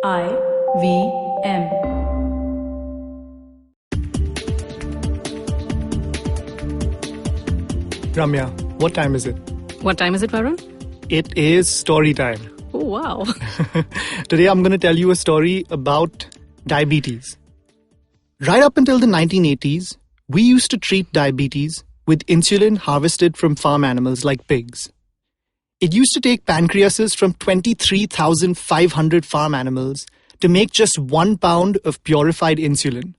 IVM. Ramya, what time is it? What time is it, Varun? It is story time. Oh, wow. Today I'm going to tell you a story about diabetes. Right up until the 1980s, we used to treat diabetes with insulin harvested from farm animals like pigs. It used to take pancreases from 23,500 farm animals to make just 1 pound of purified insulin.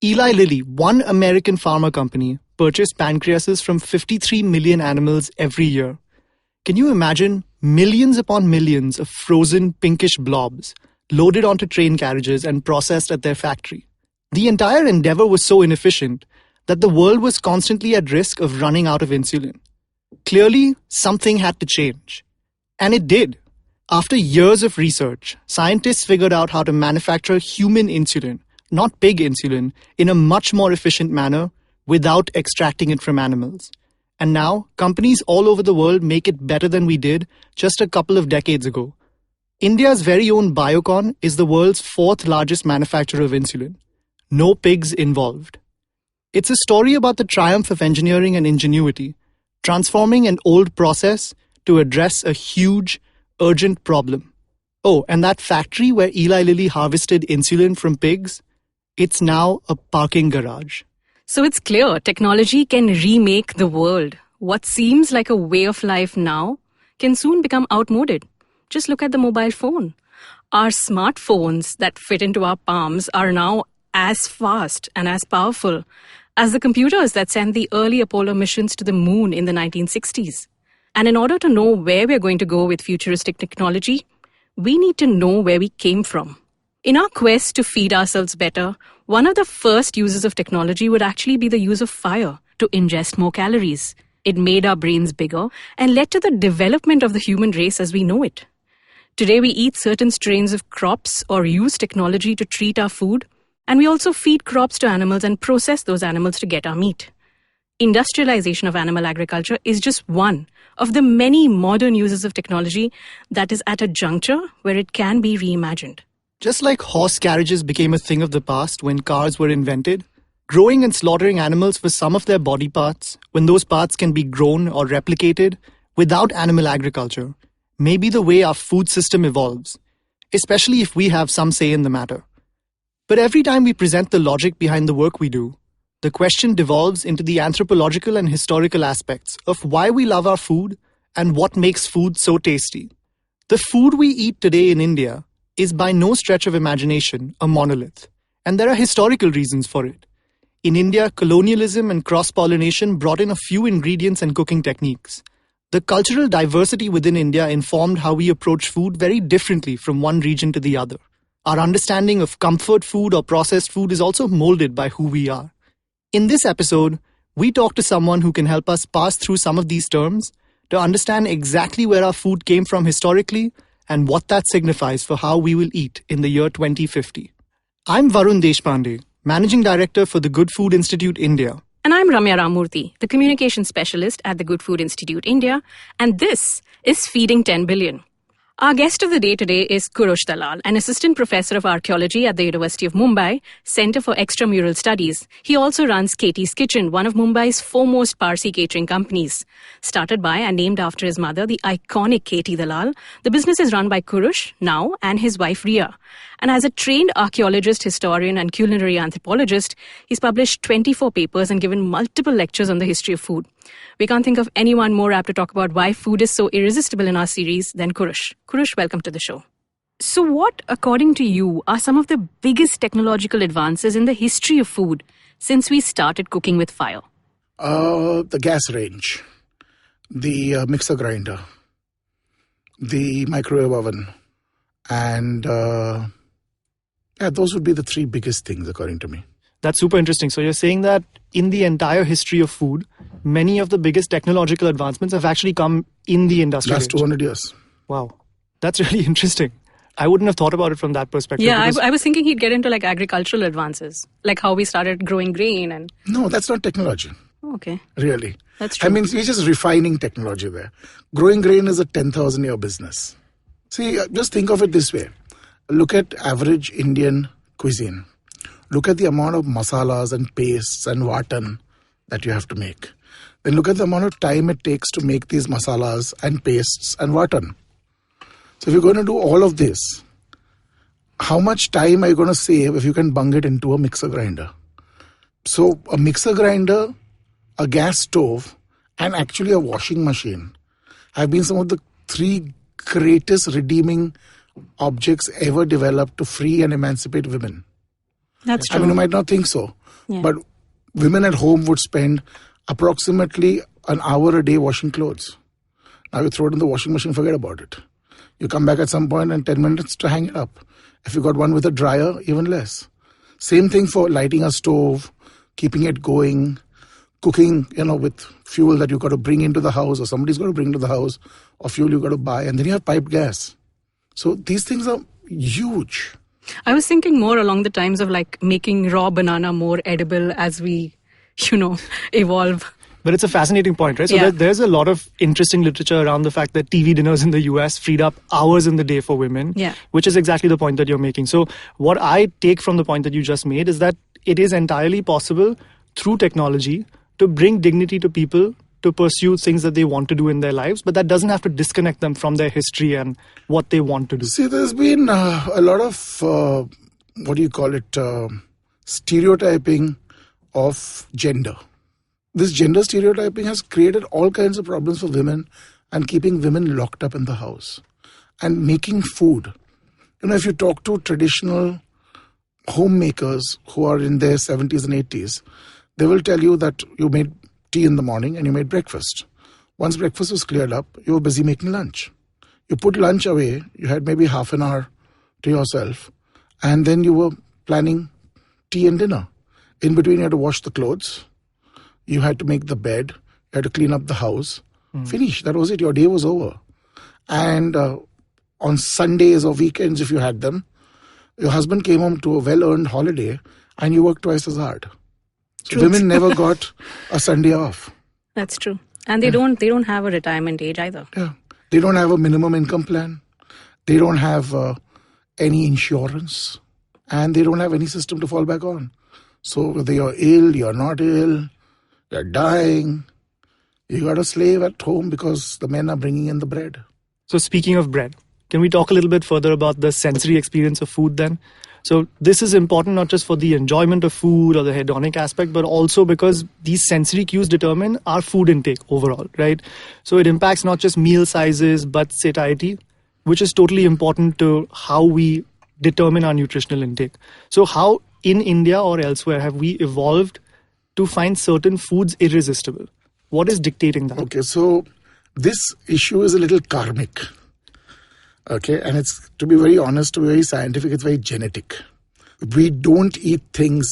Eli Lilly, one American pharma company, purchased pancreases from 53 million animals every year. Can you imagine millions upon millions of frozen pinkish blobs loaded onto train carriages and processed at their factory? The entire endeavor was so inefficient that the world was constantly at risk of running out of insulin. Clearly, something had to change. And it did. After years of research, scientists figured out how to manufacture human insulin, not pig insulin, in a much more efficient manner without extracting it from animals. And now, companies all over the world make it better than we did just a couple of decades ago. India's very own Biocon is the world's 4th largest manufacturer of insulin. No pigs involved. It's a story about the triumph of engineering and ingenuity, transforming an old process to address a huge, urgent problem. Oh, and that factory where Eli Lilly harvested insulin from pigs, it's now a parking garage. So it's clear technology can remake the world. What seems like a way of life now can soon become outmoded. Just look at the mobile phone. Our smartphones that fit into our palms are now as fast and as powerful as the computers that sent the early Apollo missions to the moon in the 1960s. And in order to know where we're going to go with futuristic technology, we need to know where we came from. In our quest to feed ourselves better, one of the first uses of technology would actually be the use of fire to ingest more calories. It made our brains bigger and led to the development of the human race as we know it. Today we eat certain strains of crops or use technology to treat our food, and we also feed crops to animals and process those animals to get our meat. Industrialization of animal agriculture is just one of the many modern uses of technology that is at a juncture where it can be reimagined. Just like horse carriages became a thing of the past when cars were invented, growing and slaughtering animals for some of their body parts, when those parts can be grown or replicated without animal agriculture, may be the way our food system evolves, especially if we have some say in the matter. But every time we present the logic behind the work we do, the question devolves into the anthropological and historical aspects of why we love our food and what makes food so tasty. The food we eat today in India is by no stretch of imagination a monolith, and there are historical reasons for it. In India, colonialism and cross-pollination brought in a few ingredients and cooking techniques. The cultural diversity within India informed how we approach food very differently from one region to the other. Our understanding of comfort food or processed food is also molded by who we are. In this episode, we talk to someone who can help us pass through some of these terms to understand exactly where our food came from historically and what that signifies for how we will eat in the year 2050. I'm Varun Deshpande, Managing Director for the Good Food Institute India. And I'm Ramya Ramurthy, the Communication Specialist at the Good Food Institute India, and this is Feeding 10 Billion. Our guest of the day today is Kurush Dalal, an assistant professor of archaeology at the University of Mumbai, Center for Extra Mural Studies. He also runs Katy's Kitchen, one of Mumbai's foremost Parsi catering companies. Started by and named after his mother, the iconic Katy Dalal, the business is run by Kurush now and his wife Ria. And as a trained archaeologist, historian, and culinary anthropologist, he's published 24 papers and given multiple lectures on the history of food. We can't think of anyone more apt to talk about why food is so irresistible in our series than Kurush. Kurush, welcome to the show. So what, according to you, are some of the biggest technological advances in the history of food since we started cooking with fire? The gas range, the mixer grinder, the microwave oven, and those would be the 3 biggest things, according to me. That's super interesting. So you're saying that in the entire history of food, many of the biggest technological advancements have actually come in the industrial age. Last 200 years. Wow. That's really interesting. I wouldn't have thought about it from that perspective. Yeah, I was thinking he'd get into like agricultural advances, like how we started growing grain and... No, that's not technology. Okay. Really. That's true. I mean, we're just refining technology there. Growing grain is a 10,000-year business. See, just think of it this way. Look at average Indian cuisine. Look at the amount of masalas and pastes and watan that you have to make. Then look at the amount of time it takes to make these masalas and pastes and watan. So if you're going to do all of this, how much time are you going to save if you can bung it into a mixer grinder? So a mixer grinder, a gas stove, and actually a washing machine have been some of the 3 greatest redeeming objects ever developed to free and emancipate women. That's true. I mean, you might not think so, but women at home would spend approximately an hour a day washing clothes. Now you throw it in the washing machine, forget about it. You come back at some point and 10 minutes to hang it up. If you got one with a dryer, even less. Same thing for lighting a stove, keeping it going, cooking, with fuel that you got to bring into the house or somebody's got to bring to the house, or fuel you got to buy, and then you have piped gas. So these things are huge. I was thinking more along the times of like making raw banana more edible as we, evolve. But it's a fascinating point, right? So there's a lot of interesting literature around the fact that TV dinners in the US freed up hours in the day for women, which is exactly the point that you're making. So what I take from the point that you just made is that it is entirely possible through technology to bring dignity to people to pursue things that they want to do in their lives, but that doesn't have to disconnect them from their history and what they want to do. See, there's been a lot of, stereotyping of gender. This gender stereotyping has created all kinds of problems for women and keeping women locked up in the house and making food. If you talk to traditional homemakers who are in their 70s and 80s, they will tell you that you made tea in the morning and you made breakfast. Once breakfast was cleared up, you were busy making lunch. You put lunch away, you had maybe half an hour to yourself, and then you were planning tea and dinner. In between, you had to wash the clothes, you had to make the bed, you had to clean up the house. Finish. That was it. Your day was over. And on Sundays or weekends, if you had them, your husband came home to a well-earned holiday and you worked twice as hard. So women never got a Sunday off. That's true. And they don't have a retirement age either. Yeah. They don't have a minimum income plan. They don't have any insurance. And they don't have any system to fall back on. So whether you're ill, you're not ill, you're dying, you got a slave at home because the men are bringing in the bread. So speaking of bread, can we talk a little bit further about the sensory experience of food then? So this is important not just for the enjoyment of food or the hedonic aspect, but also because these sensory cues determine our food intake overall, right? So it impacts not just meal sizes, but satiety, which is totally important to how we determine our nutritional intake. So how in India or elsewhere have we evolved to find certain foods irresistible? What is dictating that? Okay, so this issue is a little karmic. Okay, and it's, to be very honest, to be very scientific, it's very genetic. We don't eat things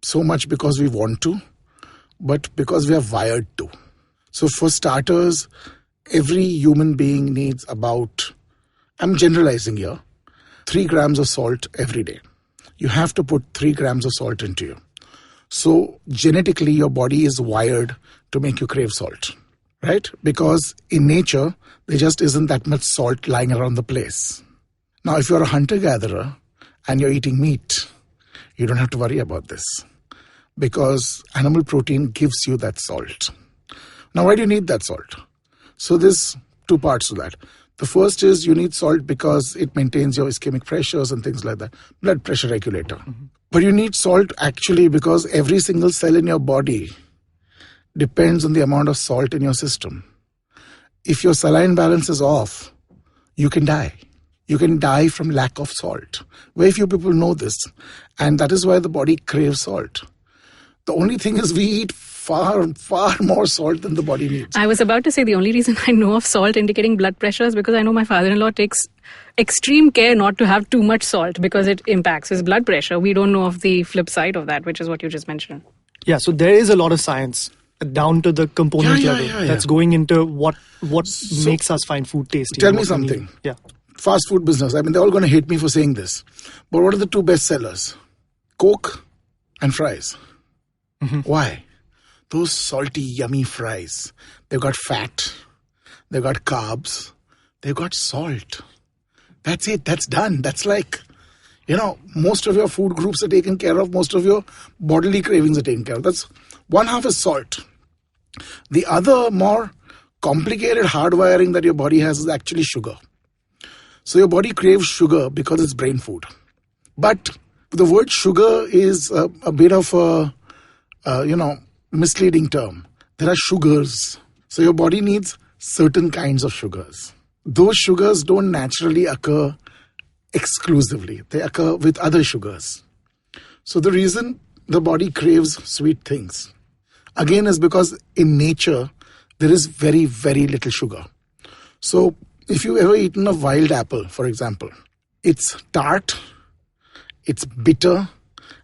so much because we want to, but because we are wired to. So for starters, every human being needs about, I'm generalizing here, 3 grams of salt every day. You have to put 3 grams of salt into you. So genetically, your body is wired to make you crave salt, right? Because in nature, there just isn't that much salt lying around the place. Now, if you're a hunter-gatherer and you're eating meat, you don't have to worry about this because animal protein gives you that salt. Now, why do you need that salt? So there's 2 parts to that. The first is you need salt because it maintains your ischemic pressures and things like that, blood pressure regulator. But you need salt actually because every single cell in your body depends on the amount of salt in your system. If your saline balance is off, you can die. You can die from lack of salt. Very few people know this. And that is why the body craves salt. The only thing is we eat far, far more salt than the body needs. I was about to say the only reason I know of salt indicating blood pressure is because I know my father-in-law takes extreme care not to have too much salt because it impacts his blood pressure. We don't know of the flip side of that, which is what you just mentioned. Yeah, so there is a lot of science down to the component level that's going into what makes us find food tasty. Tell me something. Yeah. Fast food business. I mean, they're all going to hate me for saying this. But what are the 2 best sellers? Coke and fries. Why? Those salty, yummy fries. They've got fat. They've got carbs. They've got salt. That's it. That's done. That's like Most of your food groups are taken care of. Most of your bodily cravings are taken care of. That's one half is salt. The other more complicated hardwiring that your body has is actually sugar. So your body craves sugar because it's brain food. But the word sugar is a bit of a, misleading term. There are sugars. So your body needs certain kinds of sugars. Those sugars don't naturally occur exclusively. They occur with other sugars. So the reason the body craves sweet things, again, is because in nature, there is very, very little sugar. So if you've ever eaten a wild apple, for example, it's tart, it's bitter,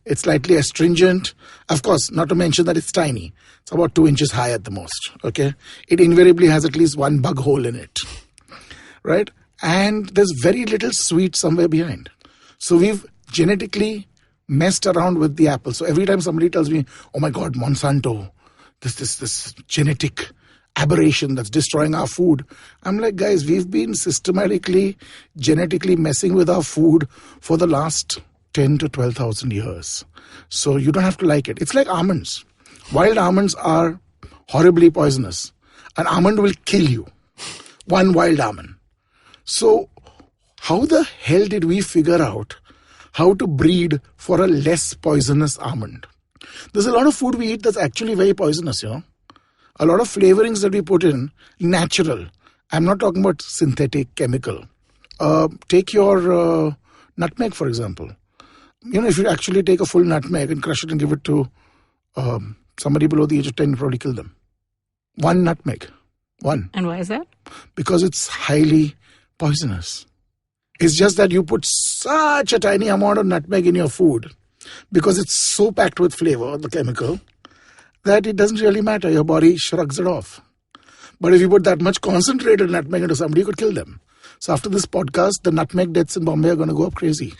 it's slightly astringent. Of course, not to mention that it's tiny. It's about 2 inches high at the most. Okay, it invariably has at least one bug hole in it, right? And there's very little sweet somewhere behind. So we've genetically messed around with the apple. So every time somebody tells me, "Oh my God, Monsanto, this genetic aberration that's destroying our food," I'm like, guys, we've been systematically, genetically messing with our food for the last 10 to 12,000 years. So you don't have to like it. It's like almonds. Wild almonds are horribly poisonous. An almond will kill you. One wild almond. So how the hell did we figure out how to breed for a less poisonous almond? There's a lot of food we eat that's actually very poisonous, A lot of flavorings that we put in, natural. I'm not talking about synthetic, chemical. Take your nutmeg, for example. If you actually take a full nutmeg and crush it and give it to somebody below the age of 10, you probably kill them. One nutmeg. One. And why is that? Because it's highly poisonous. It's just that you put such a tiny amount of nutmeg in your food because it's so packed with flavor, the chemical, that it doesn't really matter. Your body shrugs it off. But if you put that much concentrated nutmeg into somebody, you could kill them. So after this podcast, the nutmeg deaths in Bombay are going to go up crazy.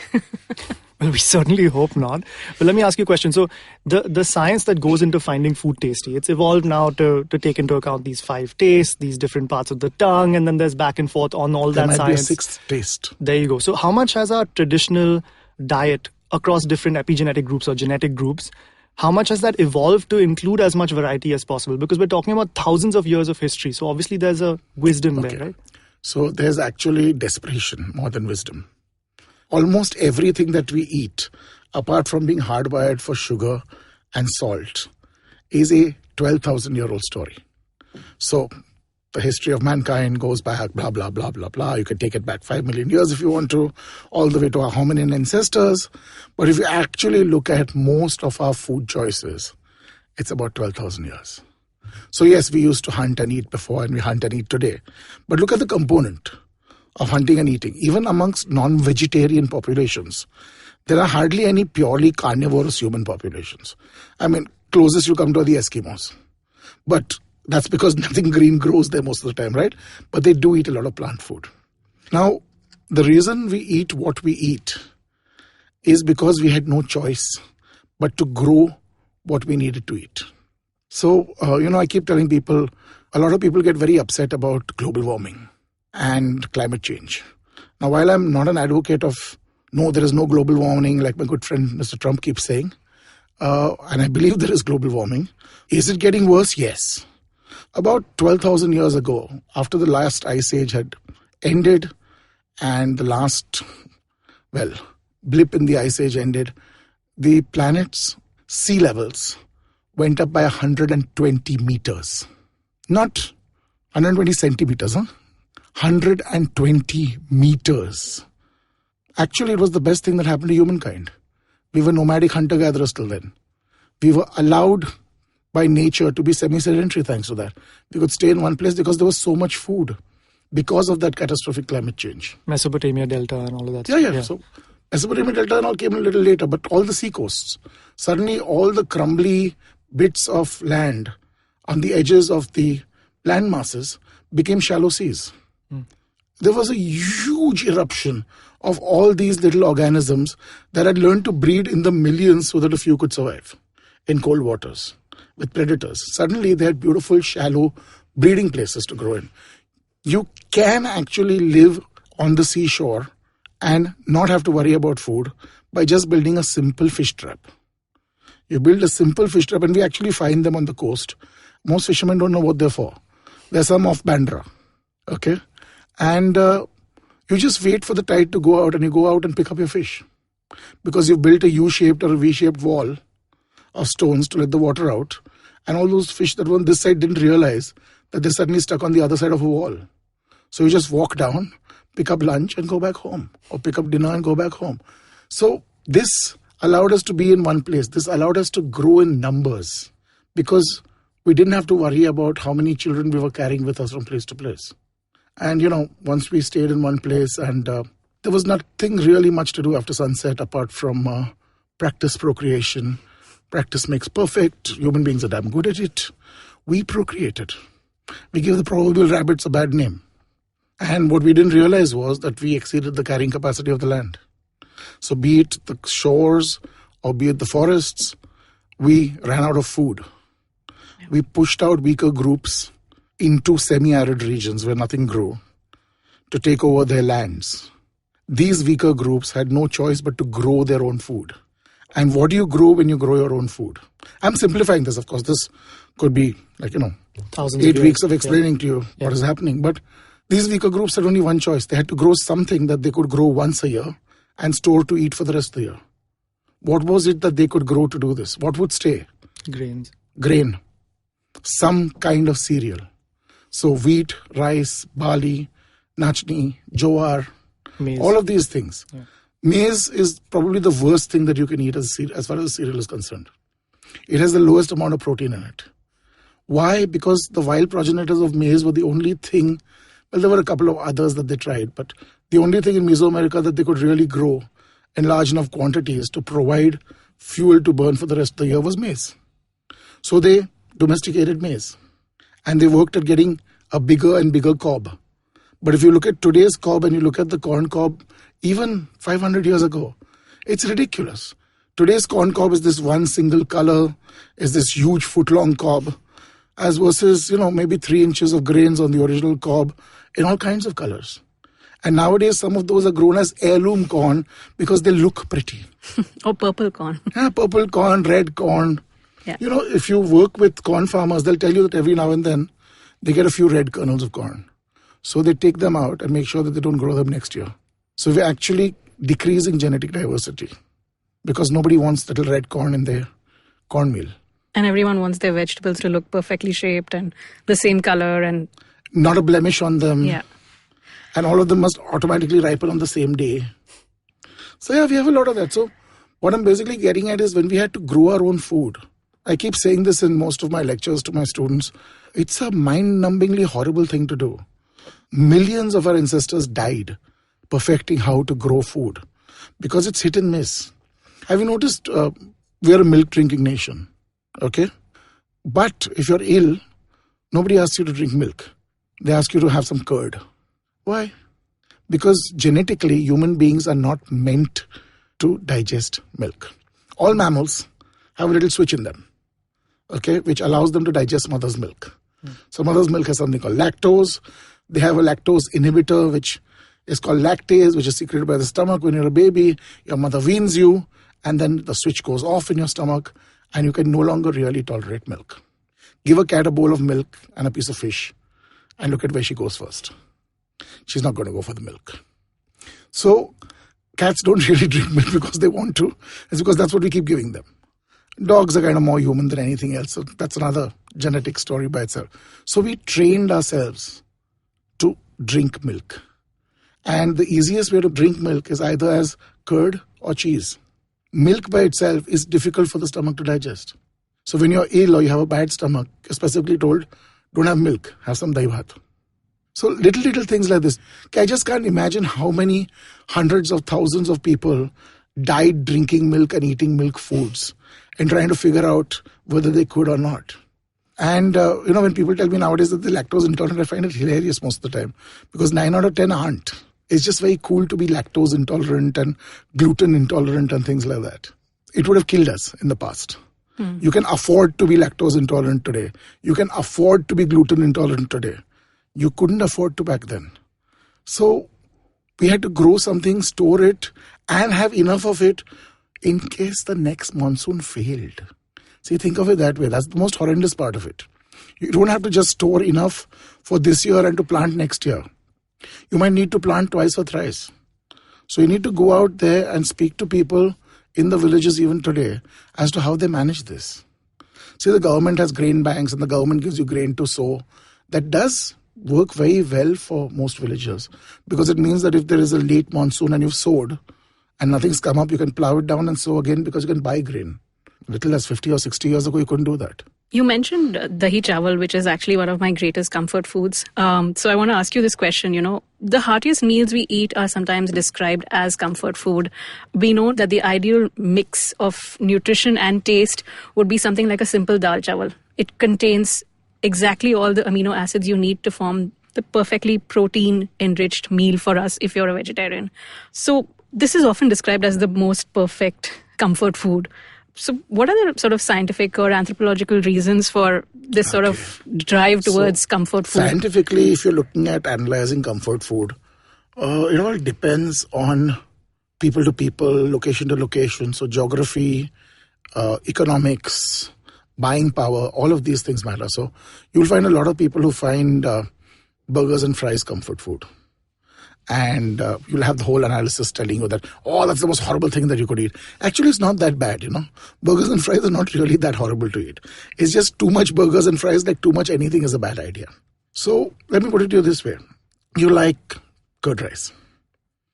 Well, we certainly hope not. But let me ask you a question. So the science that goes into finding food tasty, it's evolved now to take into account these 5 tastes, these different parts of the tongue, and then there's back and forth on all that science. There might be a 6th taste. There you go. So how much has our traditional diet across different epigenetic groups or genetic groups, how much has that evolved to include as much variety as possible? Because we're talking about thousands of years of history. So obviously there's a wisdom there, right? So there's actually desperation more than wisdom. Almost everything that we eat, apart from being hardwired for sugar and salt, is a 12,000-year-old story. So the history of mankind goes back, blah, blah, blah, blah, blah. You can take it back 5 million years if you want to, all the way to our hominin ancestors. But if you actually look at most of our food choices, it's about 12,000 years. So yes, we used to hunt and eat before and we hunt and eat today. But look at the component of hunting and eating. Even amongst non-vegetarian populations, there are hardly any purely carnivorous human populations. I mean, closest you come to are the Eskimos. But that's because nothing green grows there most of the time, right? But they do eat a lot of plant food. Now, the reason we eat what we eat is because we had no choice but to grow what we needed to eat. So, I keep telling people, a lot of people get very upset about global warming and climate change. Now, while I'm not an advocate of, no, there is no global warming, like my good friend Mr. Trump keeps saying, and I believe there is global warming, is it getting worse? Yes. About 12,000 years ago, after the last ice age had ended and the last, blip in the ice age ended, the planet's sea levels went up by 120 meters. Not 120 centimeters, 120 meters. Actually, it was the best thing that happened to humankind. We were nomadic hunter-gatherers till then. We were allowed by nature to be semi-sedentary thanks to that. We could stay in one place because there was so much food because of that catastrophic climate change. Mesopotamia Delta and all of that. Yeah. So Mesopotamia Delta and all came a little later, but all the sea coasts. Suddenly all the crumbly bits of land on the edges of the land masses became shallow seas. There was a huge eruption of all these little organisms that had learned to breed in the millions so that a few could survive in cold waters with predators. Suddenly they had beautiful, shallow breeding places to grow in. You can actually live on the seashore and not have to worry about food by just building a simple fish trap. You build a simple fish trap, and we actually find them on the coast. Most fishermen don't know what they're for. There's some off Bandra. Okay? And you just wait for the tide to go out, and you go out and pick up your fish. Because you've built a U-shaped or a V-shaped wall of stones to let the water out. And all those fish that were on this side didn't realize that they're suddenly stuck on the other side of a wall. So you just walk down, pick up lunch and go back home. Or pick up dinner and go back home. So this allowed us to be in one place. This allowed us to grow in numbers. Because we didn't have to worry about how many children we were carrying with us from place to place. And, once we stayed in one place and there was nothing really much to do after sunset apart from practice procreation. Practice makes perfect. Human beings are damn good at it. We procreated. We gave the proverbial rabbits a bad name. And what we didn't realize was that we exceeded the carrying capacity of the land. So be it the shores or be it the forests, we ran out of food. We pushed out weaker groups into semi-arid regions where nothing grew to take over their lands. These weaker groups had no choice but to grow their own food. And what do you grow when you grow your own food? I'm simplifying this, of course. This could be 8 weeks of explaining to you what is happening. But these weaker groups had only one choice. They had to grow something that they could grow once a year and store to eat for the rest of the year. What was it that they could grow to do this? What would stay? Grain. Some kind of cereal. So wheat, rice, barley, nachni, jowar, maize. All of these things. Yeah. Maize is probably the worst thing that you can eat as far as the cereal is concerned. It has the lowest amount of protein in it. Why? Because the wild progenitors of maize were the only thing, well, there were a couple of others that they tried, but the only thing in Mesoamerica that they could really grow in large enough quantities to provide fuel to burn for the rest of the year was maize. So they domesticated maize. And they worked at getting a bigger and bigger cob. But if you look at today's cob and you look at the corn cob, even 500 years ago, it's ridiculous. Today's corn cob is this one single color, is this huge foot-long cob, as versus, maybe 3 inches of grains on the original cob in all kinds of colors. And nowadays, some of those are grown as heirloom corn because they look pretty. Or purple corn. Yeah, purple corn, red corn. Yeah. If you work with corn farmers, they'll tell you that every now and then they get a few red kernels of corn. So they take them out and make sure that they don't grow them next year. So we're actually decreasing genetic diversity because nobody wants little red corn in their cornmeal. And everyone wants their vegetables to look perfectly shaped and the same color and not a blemish on them. Yeah. And all of them must automatically ripen on the same day. So yeah, we have a lot of that. So what I'm basically getting at is when we had to grow our own food, I keep saying this in most of my lectures to my students, it's a mind-numbingly horrible thing to do. Millions of our ancestors died perfecting how to grow food because it's hit and miss. Have you noticed we're a milk-drinking nation, okay? But if you're ill, nobody asks you to drink milk. They ask you to have some curd. Why? Because genetically, human beings are not meant to digest milk. All mammals have a little switch in them, okay, which allows them to digest mother's milk. So mother's milk has something called lactose. They have a lactose inhibitor, which is called lactase, which is secreted by the stomach. When you're a baby, your mother weans you, and then the switch goes off in your stomach, and you can no longer really tolerate milk. Give a cat a bowl of milk and a piece of fish, and look at where she goes first. She's not going to go for the milk. So cats don't really drink milk because they want to. It's because that's what we keep giving them. Dogs are kind of more human than anything else. So that's another genetic story by itself. So we trained ourselves to drink milk. And the easiest way to drink milk is either as curd or cheese. Milk by itself is difficult for the stomach to digest. So when you're ill or you have a bad stomach, you're specifically told, don't have milk, have some dahi bhat. So little things like this. I just can't imagine how many hundreds of thousands of people died drinking milk and eating milk foods and trying to figure out whether they could or not. And, when people tell me nowadays that they're lactose intolerant, I find it hilarious most of the time because 9 out of 10 aren't. It's just very cool to be lactose intolerant and gluten intolerant and things like that. It would have killed us in the past. You can afford to be lactose intolerant today. You can afford to be gluten intolerant today. You couldn't afford to back then. So We had to grow something, store it, and have enough of it in case the next monsoon failed. See, think of it that way. That's the most horrendous part of it. You don't have to just store enough for this year and to plant next year. You might need to plant twice or thrice. So you need to go out there and speak to people in the villages even today as to how they manage this. See, the government has grain banks and the government gives you grain to sow. That does work very well for most villagers, because it means that if there is a late monsoon and you've sowed and nothing's come up, you can plow it down and sow again because you can buy grain. Little as 50 or 60 years ago, you couldn't do that. You mentioned dahi chawal, which is actually one of my greatest comfort foods. So I want to ask you this question. The heartiest meals we eat are sometimes described as comfort food. We know that the ideal mix of nutrition and taste would be something like a simple dal chawal. It contains exactly all the amino acids you need to form the perfectly protein-enriched meal for us if you're a vegetarian. So this is often described as the most perfect comfort food. So what are the sort of scientific or anthropological reasons for this sort of drive towards comfort food? Scientifically, if you're looking at analyzing comfort food, it all depends on people to people, location to location. So geography, economics, buying power, all of these things matter. So you'll find a lot of people who find burgers and fries comfort food. And you'll have the whole analysis telling you that, that's the most horrible thing that you could eat. Actually, it's not that bad, Burgers and fries are not really that horrible to eat. It's just too much burgers and fries, like too much anything is a bad idea. So let me put it to you this way. You like curd rice.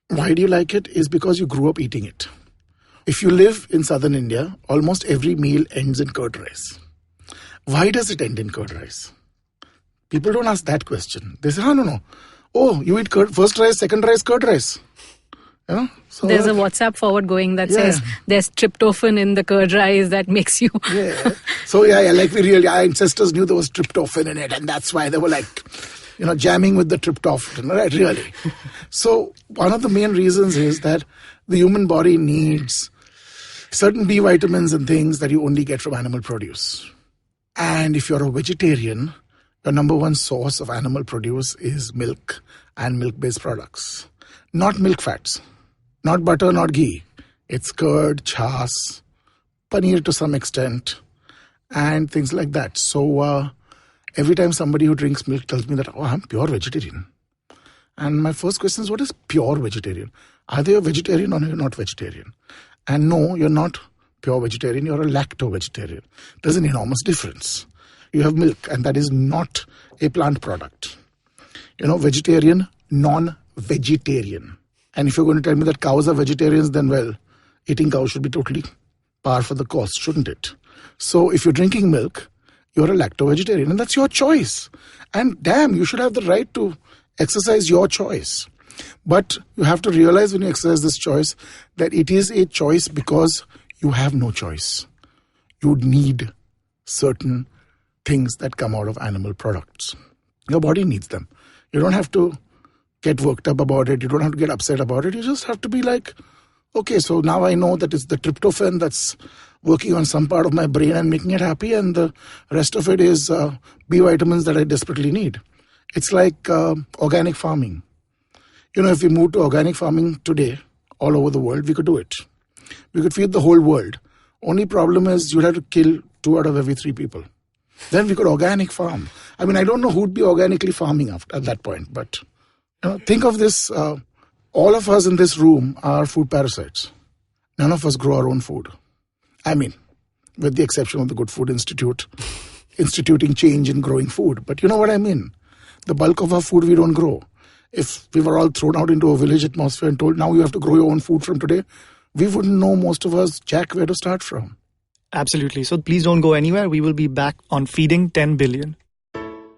Why do you like it? Is because you grew up eating it. If you live in southern India, almost every meal ends in curd rice. Why does it end in curd rice? People don't ask that question. They say, no. Oh, you eat curd, first rice, second rice, curd rice. So there's a WhatsApp forward going that says there's tryptophan in the curd rice that makes you... So like our ancestors knew there was tryptophan in it, and that's why they were jamming with the tryptophan, right? Really. So one of the main reasons is that the human body needs certain B vitamins and things that you only get from animal produce. And if you're a vegetarian, your number one source of animal produce is milk and milk-based products. Not milk fats, not butter, not ghee. It's curd, chas, paneer to some extent, and things like that. So every time somebody who drinks milk tells me that, I'm pure vegetarian. And my first question is, what is pure vegetarian? Either you're vegetarian or you're not vegetarian. And no, you're not pure vegetarian, you're a lacto-vegetarian. There's an enormous difference. You have milk, and that is not a plant product. Vegetarian, non-vegetarian. And if you're going to tell me that cows are vegetarians, then eating cows should be totally par for the course, shouldn't it? So if you're drinking milk, you're a lacto-vegetarian, and that's your choice. And damn, you should have the right to exercise your choice. But you have to realize when you exercise this choice that it is a choice because you have no choice. You need certain things that come out of animal products. Your body needs them. You don't have to get worked up about it. You don't have to get upset about it. You just have to be like, okay, so now I know that it's the tryptophan that's working on some part of my brain and making it happy, and the rest of it is B vitamins that I desperately need. It's like organic farming. If we moved to organic farming today, all over the world, we could do it. We could feed the whole world. Only problem is you'd have to kill 2 out of every 3 people. Then we could organic farm. I don't know who'd be organically farming at that point, but think of this. All of us in this room are food parasites. None of us grow our own food. With the exception of the Good Food Institute, instituting change in growing food. But you know what I mean? The bulk of our food we don't grow. If we were all thrown out into a village atmosphere and told, now you have to grow your own food from today, we wouldn't know, most of us, jack, where to start from. Absolutely. So please don't go anywhere. We will be back on Feeding 10 Billion.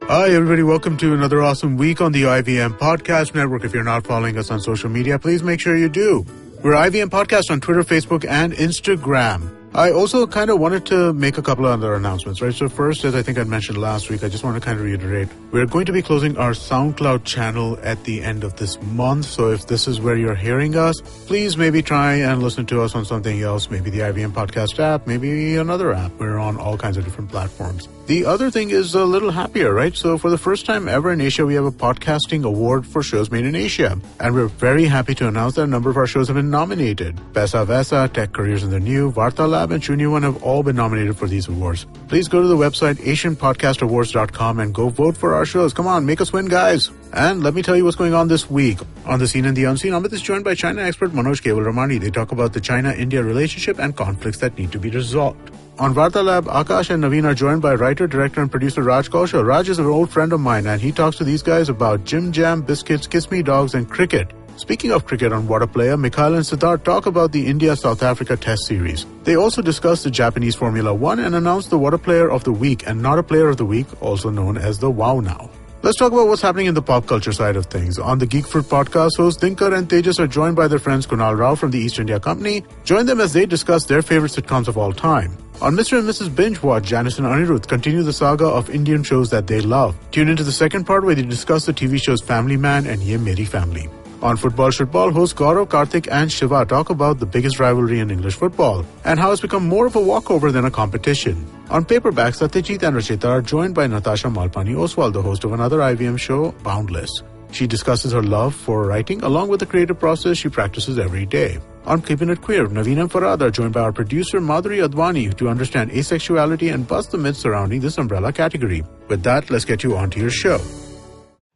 Hi, everybody. Welcome to another awesome week on the IVM Podcast Network. If you're not following us on social media, please make sure you do. We're IVM Podcast on Twitter, Facebook, and Instagram. I also kind of wanted to make a couple of other announcements, right? So first, as I think I mentioned last week, I just want to kind of reiterate, we're going to be closing our Soundcloud channel at the end of this month. So if this is where you're hearing us, please maybe try and listen to us on something else, maybe the IVM podcast app, maybe another app. We're on all kinds of different platforms. The other thing is a little happier, right? So for the first time ever in Asia, we have a podcasting award for shows made in Asia. And we're very happy to announce that a number of our shows have been nominated. Pesa Vesa, Tech Careers in the New, Varta Lab, and Junior One have all been nominated for these awards. Please go to the website asianpodcastawards.com and go vote for our shows. Come on, make us win, guys. And let me tell you what's going on this week. On The Scene and the Unseen, Amit is joined by China expert Manoj Kevalramani. They talk about the China-India relationship and conflicts that need to be resolved. On Varta Lab, Akash and Naveen are joined by writer, director, and producer Raj Kaushal. Raj is an old friend of mine, and he talks to these guys about Jim Jam, biscuits, Kiss Me Dogs, and cricket. Speaking of cricket on What a Player, Mikhail and Siddharth talk about the India-South Africa Test Series. They also discuss the Japanese Formula 1 and announce the What a Player of the Week and Not a Player of the Week, also known as the Wow Now. Let's talk about what's happening in the pop culture side of things. On the Geek Fruit podcast, hosts Dinkar and Tejas are joined by their friends Kunal Rao from the East India Company. Join them as they discuss their favorite sitcoms of all time. On Mr. and Mrs. Binge Watch, Janice and Anirudh continue the saga of Indian shows that they love. Tune into the second part where they discuss the TV shows Family Man and Ye Meri Family. On Football Shitball, hosts Gaurav, Karthik and Shiva talk about the biggest rivalry in English football and how it's become more of a walkover than a competition. On Paperback, Satyajit and Rachita are joined by Natasha Malpani Oswal, the host of another IVM show, Boundless. She discusses her love for writing along with the creative process she practices every day. On Keeping It Queer, Naveen and Farad are joined by our producer Madhuri Advani to understand asexuality and bust the myths surrounding this umbrella category. With that, let's get you onto your show.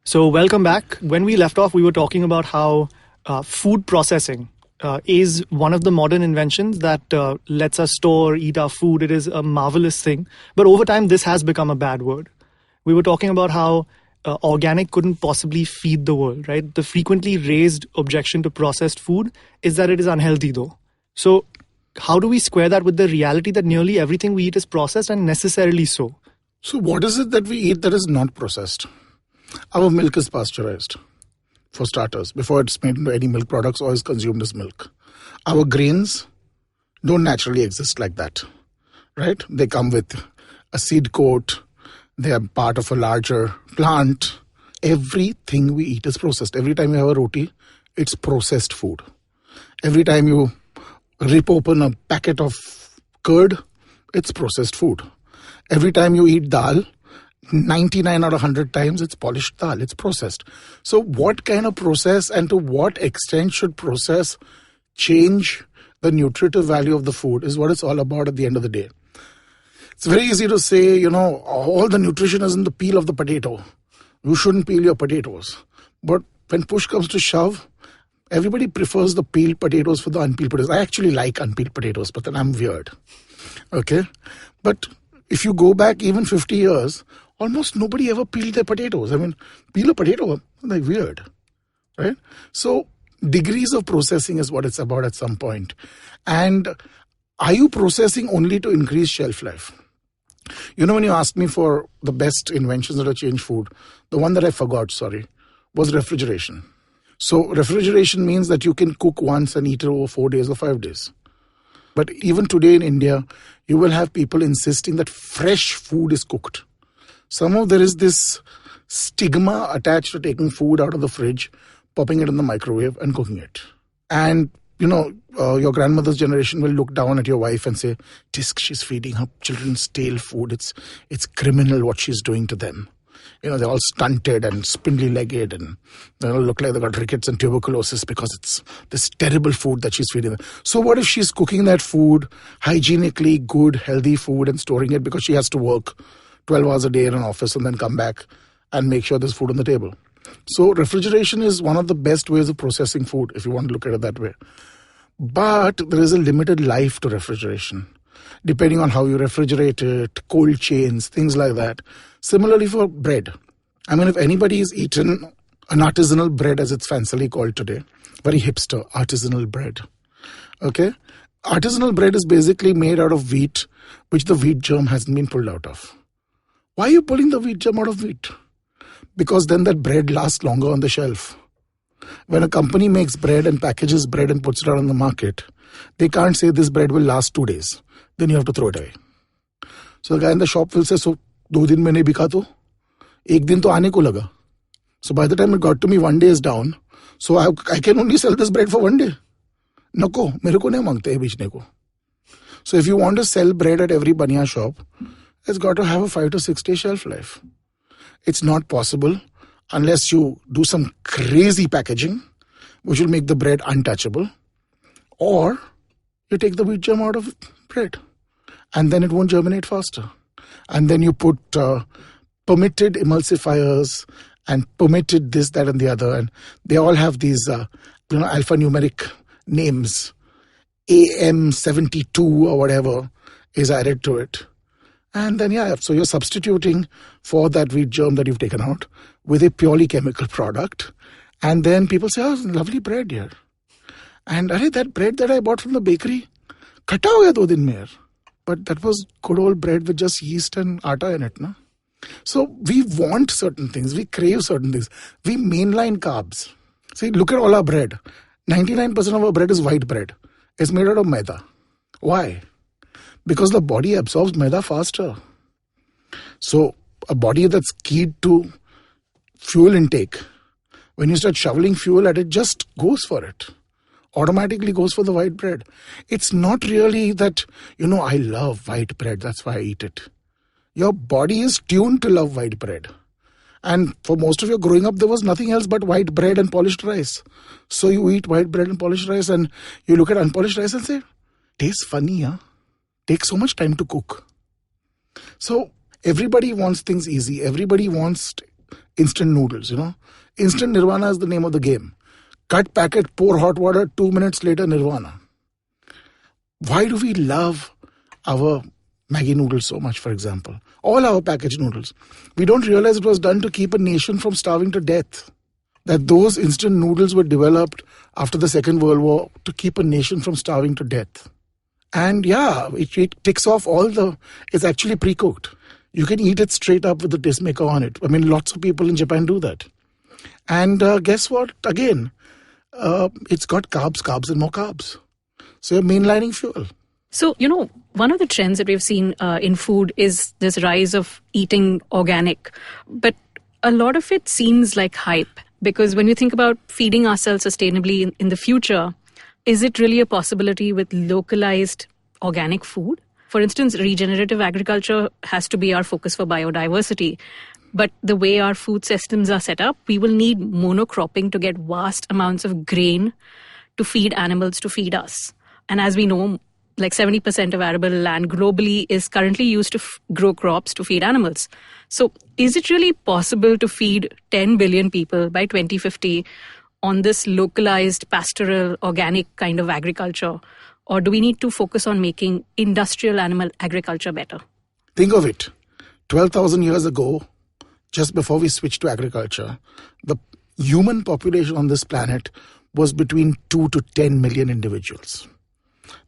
So welcome back. When we left off, we were talking about how food processing is one of the modern inventions that lets us store, eat our food. It is a marvelous thing. But over time, this has become a bad word. We were talking about how organic couldn't possibly feed the world, right? The frequently raised objection to processed food is that it is unhealthy, though. So how do we square that with the reality that nearly everything we eat is processed and necessarily so? So what is it that we eat that is not processed? Our milk is pasteurized, for starters, before it's made into any milk products or is consumed as milk. Our grains don't naturally exist like that, right? They come with a seed coat. They are part of a larger plant. Everything we eat is processed. Every time you have a roti, it's processed food. Every time you rip open a packet of curd, it's processed food. Every time you eat dal, 99 out of 100 times it's polished dal, it's processed. So what kind of process and to what extent should process change the nutritive value of the food is what it's all about at the end of the day. It's very easy to say, all the nutrition is in the peel of the potato. You shouldn't peel your potatoes. But when push comes to shove, everybody prefers the peeled potatoes for the unpeeled potatoes. I actually like unpeeled potatoes, but then I'm weird. Okay? But if you go back even 50 years, almost nobody ever peeled their potatoes. I mean, peel a potato, like weird, right? So degrees of processing is what it's about at some point. And are you processing only to increase shelf life? When you asked me for the best inventions that have changed food, the one that I forgot, was refrigeration. So refrigeration means that you can cook once and eat it over 4 days or 5 days. But even today in India, you will have people insisting that fresh food is cooked. Somehow there is this stigma attached to taking food out of the fridge, popping it in the microwave and cooking it. And, your grandmother's generation will look down at your wife and say, "Tisk, she's feeding her children stale food. It's criminal what she's doing to them." They're all stunted and spindly-legged and they all look like they got rickets and tuberculosis because it's this terrible food that she's feeding them. So what if she's cooking that food, hygienically good, healthy food and storing it because she has to work 12 hours a day in an office and then come back and make sure there's food on the table? So refrigeration is one of the best ways of processing food, if you want to look at it that way. But there is a limited life to refrigeration, depending on how you refrigerate it, cold chains, things like that. Similarly for bread. I mean, if anybody has eaten an artisanal bread, as it's fancily called today, very hipster, artisanal bread. Okay? Artisanal bread is basically made out of wheat, which the wheat germ hasn't been pulled out of. Why are you pulling the wheat germ out of wheat? Because then that bread lasts longer on the shelf. When a company makes bread and packages bread and puts it out on the market, They can't say this bread will last 2 days. Then you have to throw it away. So the guy in the shop will say, so 2 दिन में नहीं बिका तो 1 दिन तो आने को लगा. So by the time it got to me, 1 day is down. So I can only sell this bread for 1 day. नको, मेरे को नहीं मांगते हैं बेचने को. So if you want to sell bread at every baniya shop, it's got to have a 5 to 6 day shelf life. It's not possible unless you do some crazy packaging, which will make the bread untouchable, or you take the wheat germ out of bread, and then it won't germinate faster. And then you put permitted emulsifiers and permitted this, that, and the other, and they all have these, alphanumeric names. AM72 or whatever is added to it. And then, so you're substituting for that wheat germ that you've taken out with a purely chemical product. And then people say, oh, lovely bread here. And that bread that I bought from the bakery, khata ho gaya 2 din mein yaar. But that was good old bread with just yeast and atta in it, na? So we want certain things. We crave certain things. We mainline carbs. See, look at all our bread. 99% of our bread is white bread. It's made out of maida. Why? Because the body absorbs maida faster. So a body that's keyed to fuel intake, when you start shoveling fuel at it, just goes for it. Automatically goes for the white bread. It's not really that, I love white bread, that's why I eat it. Your body is tuned to love white bread. And for most of your growing up, there was nothing else but white bread and polished rice. So you eat white bread and polished rice, and you look at unpolished rice and say, tastes funny, huh? Takes so much time to cook. So everybody wants things easy. Everybody wants instant noodles, Instant nirvana is the name of the game. Cut packet, pour hot water, 2 minutes later, nirvana. Why do we love our Maggi noodles so much, for example? All our packaged noodles. We don't realize it was done to keep a nation from starving to death. That those instant noodles were developed after the Second World War to keep a nation from starving to death. And it ticks off it's actually pre-cooked. You can eat it straight up with the tastemaker on it. I mean, lots of people in Japan do that. And guess what? Again, it's got carbs, and more carbs. So you're mainlining fuel. So, one of the trends that we've seen in food is this rise of eating organic. But a lot of it seems like hype, because when you think about feeding ourselves sustainably in the future, is it really a possibility with localized organic food? For instance, regenerative agriculture has to be our focus for biodiversity. But the way our food systems are set up, we will need monocropping to get vast amounts of grain to feed animals to feed us. And as we know, like 70% of arable land globally is currently used to grow crops to feed animals. So is it really possible to feed 10 billion people by 2050 on this localized, pastoral, organic kind of agriculture? Or do we need to focus on making industrial animal agriculture better? Think of it. 12,000 years ago, just before we switched to agriculture, the human population on this planet was between 2 to 10 million individuals.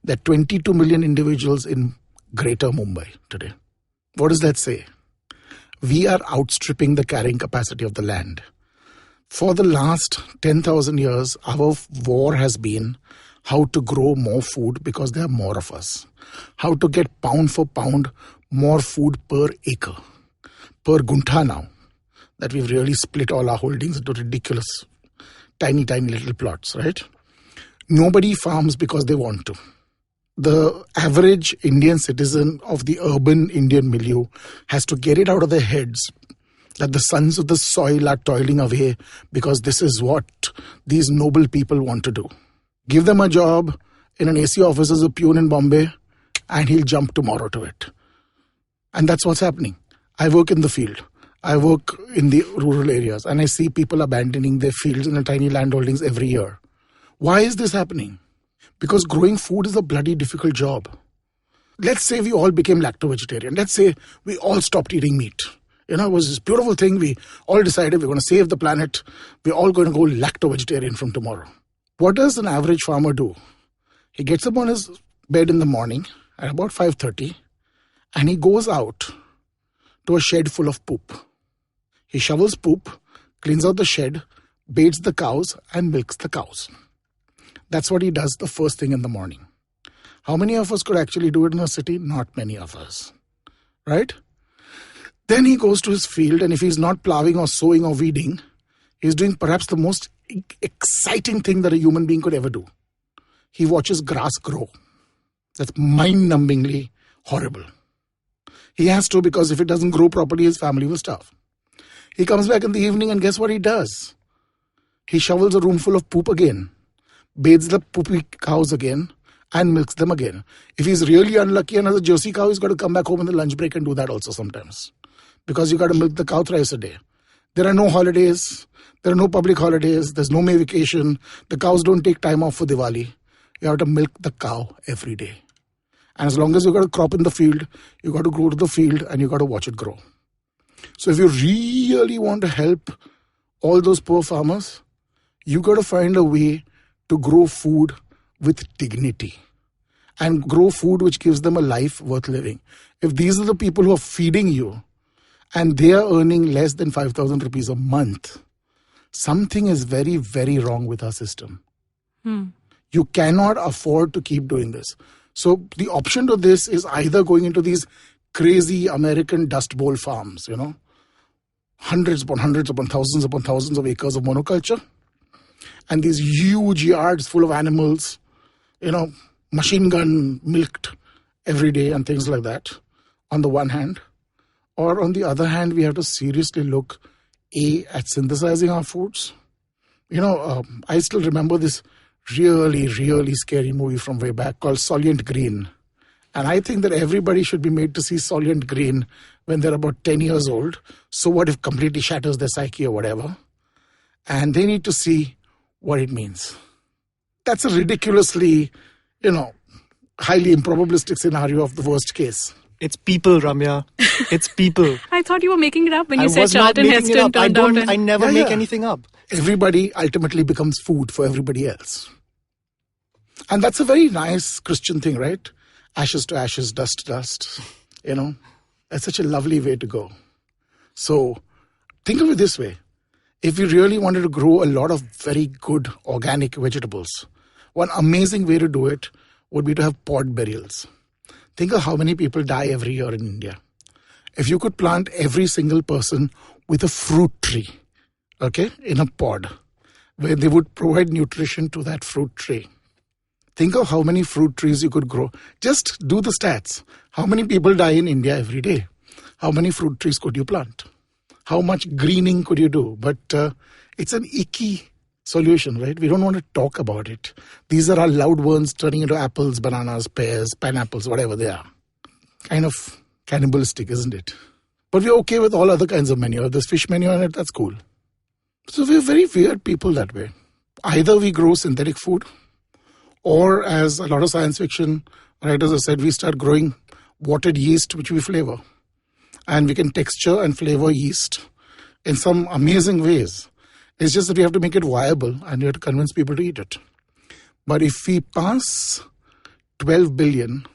There are 22 million individuals in Greater Mumbai today. What does that say? We are outstripping the carrying capacity of the land. For the last 10,000 years, our war has been how to grow more food because there are more of us. How to get pound for pound more food per acre, per gunta now. That we've really split all our holdings into ridiculous, tiny little plots, right? Nobody farms because they want to. The average Indian citizen of the urban Indian milieu has to get it out of their heads that the sons of the soil are toiling away because this is what these noble people want to do. Give them a job in an AC office as a peon in Bombay and he'll jump tomorrow to it. And that's what's happening. I work in the field. I work in the rural areas and I see people abandoning their fields and their tiny landholdings every year. Why is this happening? Because growing food is a bloody difficult job. Let's say we all became lacto-vegetarian. Let's say we all stopped eating meat. It was this beautiful thing. We all decided we're going to save the planet. We're all going to go lacto-vegetarian from tomorrow. What does an average farmer do? He gets up on his bed in the morning at about 5:30 and he goes out to a shed full of poop. He shovels poop, cleans out the shed, baits the cows and milks the cows. That's what he does the first thing in the morning. How many of us could actually do it in a city? Not many of us, right? Then he goes to his field, and if he's not plowing or sowing or weeding, he's doing perhaps the most exciting thing that a human being could ever do. He watches grass grow. That's mind-numbingly horrible. He has to, because if it doesn't grow properly, his family will starve. He comes back in the evening, and guess what he does? He shovels a room full of poop again, bathes the poopy cows again, and milks them again. If he's really unlucky and has a Jersey cow, he's got to come back home in the lunch break and do that also sometimes. Because you got to milk the cow thrice a day. There are no holidays. There are no public holidays. There's no May vacation. The cows don't take time off for Diwali. You have to milk the cow every day. And as long as you got a crop in the field, you got to go to the field and you got to watch it grow. So if you really want to help all those poor farmers, you got to find a way to grow food with dignity and grow food which gives them a life worth living. If these are the people who are feeding you and they are earning less than 5,000 rupees a month, something is very, very wrong with our system. You cannot afford to keep doing this. So the option to this is either going into these crazy American Dust Bowl farms, hundreds upon thousands of acres of monoculture, and these huge yards full of animals, machine gun milked every day and things like that, on the one hand. Or on the other hand, we have to seriously look, at synthesizing our foods. I still remember this really, really scary movie from way back called Soylent Green. And I think that everybody should be made to see Soylent Green when they're about 10 years old. So what if completely shatters their psyche or whatever? And they need to see what it means. That's a ridiculously, highly improbabilistic scenario of the worst case. It's people, Ramya. It's people. I thought you were making it up when you I said was not Charlton making it Heston up. turned out. I never make anything up. Everybody ultimately becomes food for everybody else. And that's a very nice Christian thing, right? Ashes to ashes, dust to dust. That's such a lovely way to go. So think of it this way. If you really wanted to grow a lot of very good organic vegetables, one amazing way to do it would be to have pod burials. Think of how many people die every year in India. If you could plant every single person with a fruit tree, in a pod, where they would provide nutrition to that fruit tree. Think of how many fruit trees you could grow. Just do the stats. How many people die in India every day? How many fruit trees could you plant? How much greening could you do? But it's an icky solution, right? We don't want to talk about it. These are our loud words turning into apples, bananas, pears, pineapples, whatever they are. Kind of cannibalistic, isn't it? But we're okay with all other kinds of manure. If there's fish manure in it, that's cool. So we're very weird people that way. Either we grow synthetic food, or as a lot of science fiction writers have said, we start growing watered yeast, which we flavor. And we can texture and flavor yeast in some amazing ways. It's just that we have to make it viable and we have to convince people to eat it. But if we pass 12 billion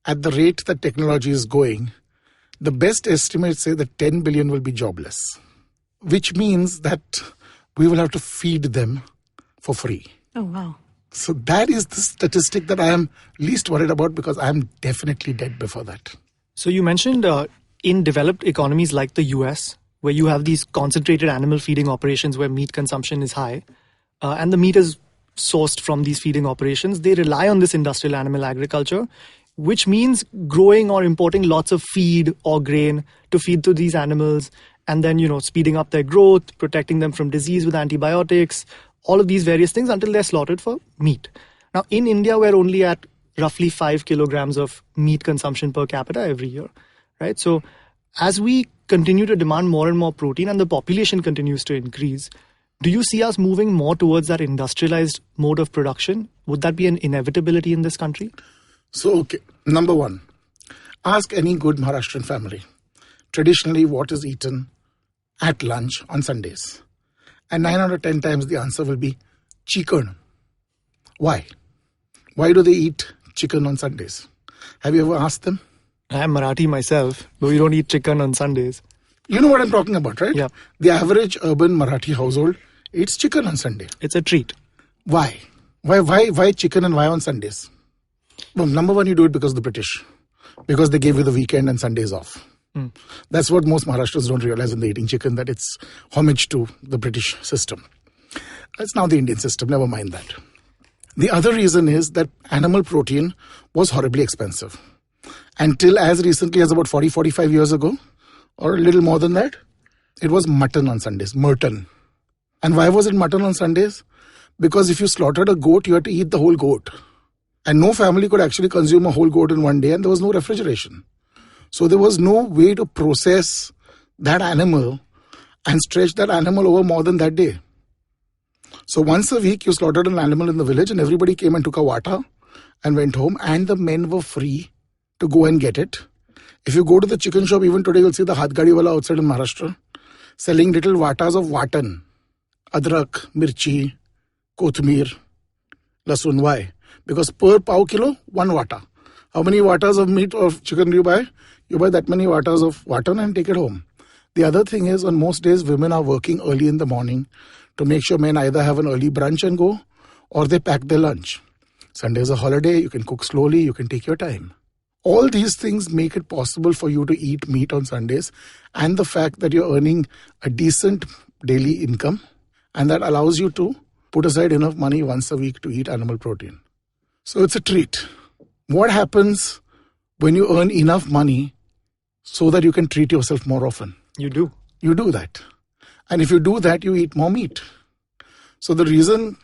at the rate that technology is going, the best estimates say that 10 billion will be jobless, which means that we will have to feed them for free. Oh, wow. So that is the statistic that I am least worried about because I am definitely dead before that. So you mentioned in developed economies like the US, where you have these concentrated animal feeding operations where meat consumption is high, and the meat is sourced from these feeding operations, they rely on this industrial animal agriculture, which means growing or importing lots of feed or grain to feed to these animals, and then, speeding up their growth, protecting them from disease with antibiotics, all of these various things until they're slaughtered for meat. Now, in India, we're only at roughly 5 kilograms of meat consumption per capita every year, right? So as we continue to demand more and more protein and the population continues to increase, do you see us moving more towards that industrialized mode of production? Would that be an inevitability in this country? So, okay, number one, ask any good Maharashtrian family. Traditionally, what is eaten at lunch on Sundays? And 9 out of 10 times the answer will be chicken. Why? Why do they eat chicken on Sundays? Have you ever asked them? I'm Marathi myself, but we don't eat chicken on Sundays. You know what I'm talking about, right? Yeah. The average urban Marathi household eats chicken on Sunday. It's a treat. Why? Why chicken and why on Sundays? Well, number one, you do it because of the British. Because they gave you the weekend and Sundays off. That's what most Maharashtrians don't realize when they're eating chicken, that it's homage to the British system. It's now the Indian system, never mind that. The other reason is that animal protein was horribly expensive. Until as recently as about 40-45 years ago, or a little more than that, it was mutton on Sundays, murton. And why was it mutton on Sundays? Because if you slaughtered a goat, you had to eat the whole goat. And no family could actually consume a whole goat in one day, and there was no refrigeration. So there was no way to process that animal and stretch that animal over more than that day. So once a week, you slaughtered an animal in the village and everybody came and took a vata and went home, and the men were free to go and get it. If you go to the chicken shop, even today, you'll see the Hathgadi wala outside in Maharashtra selling little vatas of watan, adrak, mirchi, kothmir, lasun. Why? Because per pav kilo, 1 vata. How many vatas of meat or chicken do you buy? You buy that many vatas of watan and take it home. The other thing is, on most days, women are working early in the morning to make sure men either have an early brunch and go, or they pack their lunch. Sunday is a holiday, you can cook slowly, you can take your time. All these things make it possible for you to eat meat on Sundays, and the fact that you're earning a decent daily income, and that allows you to put aside enough money once a week to eat animal protein. So it's a treat. What happens when you earn enough money so that you can treat yourself more often? You do. You do that. And if you do that, you eat more meat. So the reason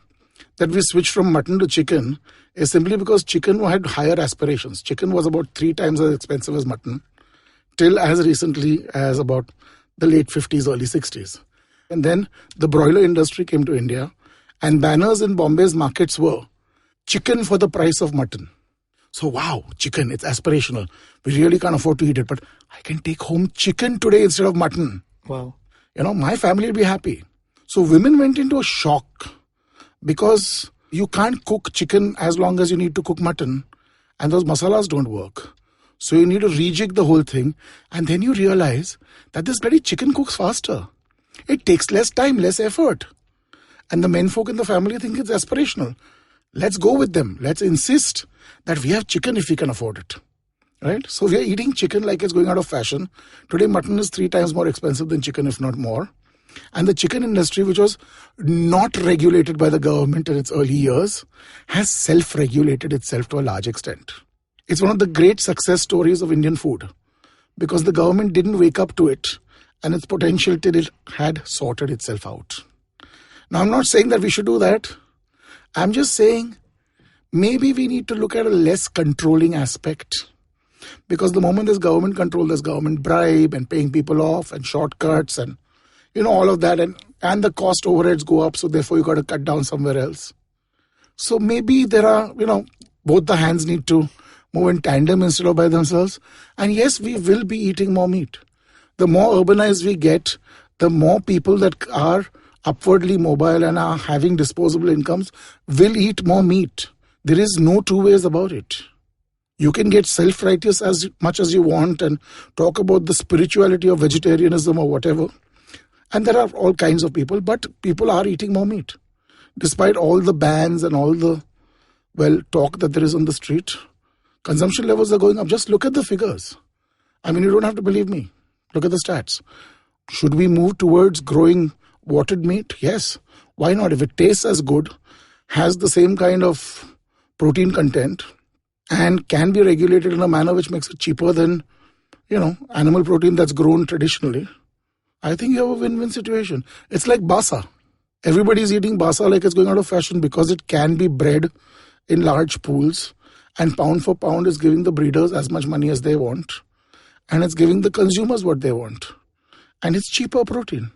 that we switched from mutton to chicken is simply because chicken had higher aspirations. Chicken was about 3 times as expensive as mutton, till as recently as about the late 50s, early 60s. And then the broiler industry came to India, and banners in Bombay's markets were chicken for the price of mutton. So wow, chicken, it's aspirational. We really can't afford to eat it, but I can take home chicken today instead of mutton. Wow. My family will be happy. So women went into a shock because you can't cook chicken as long as you need to cook mutton, and those masalas don't work. So you need to rejig the whole thing, and then you realize that this bloody chicken cooks faster. It takes less time, less effort. And the menfolk in the family think it's aspirational. Let's go with them. Let's insist that we have chicken if we can afford it. Right? So we are eating chicken like it's going out of fashion. Today, mutton is 3 times more expensive than chicken, if not more. And the chicken industry, which was not regulated by the government in its early years, has self-regulated itself to a large extent. It's one of the great success stories of Indian food, because the government didn't wake up to it and its potential till it had sorted itself out. Now, I'm not saying that we should do that. I'm just saying maybe we need to look at a less controlling aspect. Because the moment there's government control, there's government bribe and paying people off and shortcuts and all of that, and the cost overheads go up, so therefore you got to cut down somewhere else. So maybe there are, both the hands need to move in tandem instead of by themselves. And yes, we will be eating more meat. The more urbanized we get, the more people that are upwardly mobile and are having disposable incomes will eat more meat. There is no two ways about it. You can get self-righteous as much as you want and talk about the spirituality of vegetarianism or whatever. And there are all kinds of people, but people are eating more meat. Despite all the bans and all the, talk that there is on the street, consumption levels are going up. Just look at the figures. You don't have to believe me. Look at the stats. Should we move towards growing watered meat? Yes. Why not? If it tastes as good, has the same kind of protein content, and can be regulated in a manner which makes it cheaper than, animal protein that's grown traditionally, I think you have a win-win situation. It's like basa. Everybody's eating basa like it's going out of fashion because it can be bred in large pools, and pound for pound is giving the breeders as much money as they want, and it's giving the consumers what they want. And it's cheaper protein.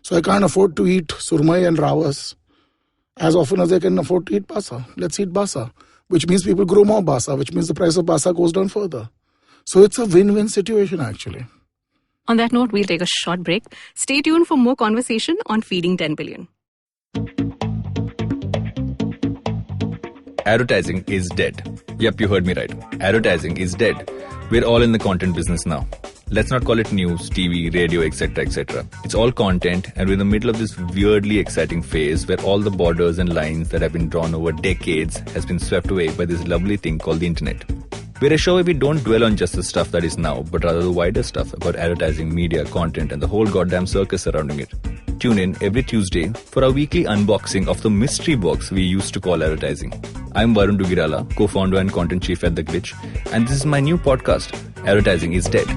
So I can't afford to eat surmai and rawas as often as I can afford to eat basa. Let's eat basa, which means people grow more basa, which means the price of basa goes down further. So it's a win-win situation, actually. On that note, we'll take a short break. Stay tuned for more conversation on Feeding 10 Billion. Advertising is dead. Yep, you heard me right. Advertising is dead. We're all in the content business now. Let's not call it news, TV, radio, etc., etc. It's all content, and we're in the middle of this weirdly exciting phase where all the borders and lines that have been drawn over decades has been swept away by this lovely thing called the internet. We're a show where we don't dwell on just the stuff that is now, but rather the wider stuff about advertising, media, content, and the whole goddamn circus surrounding it. Tune in every Tuesday for our weekly unboxing of the mystery box we used to call advertising. I'm Varun Dugirala, co-founder and content chief at The Glitch, and this is my new podcast, Advertising is Dead.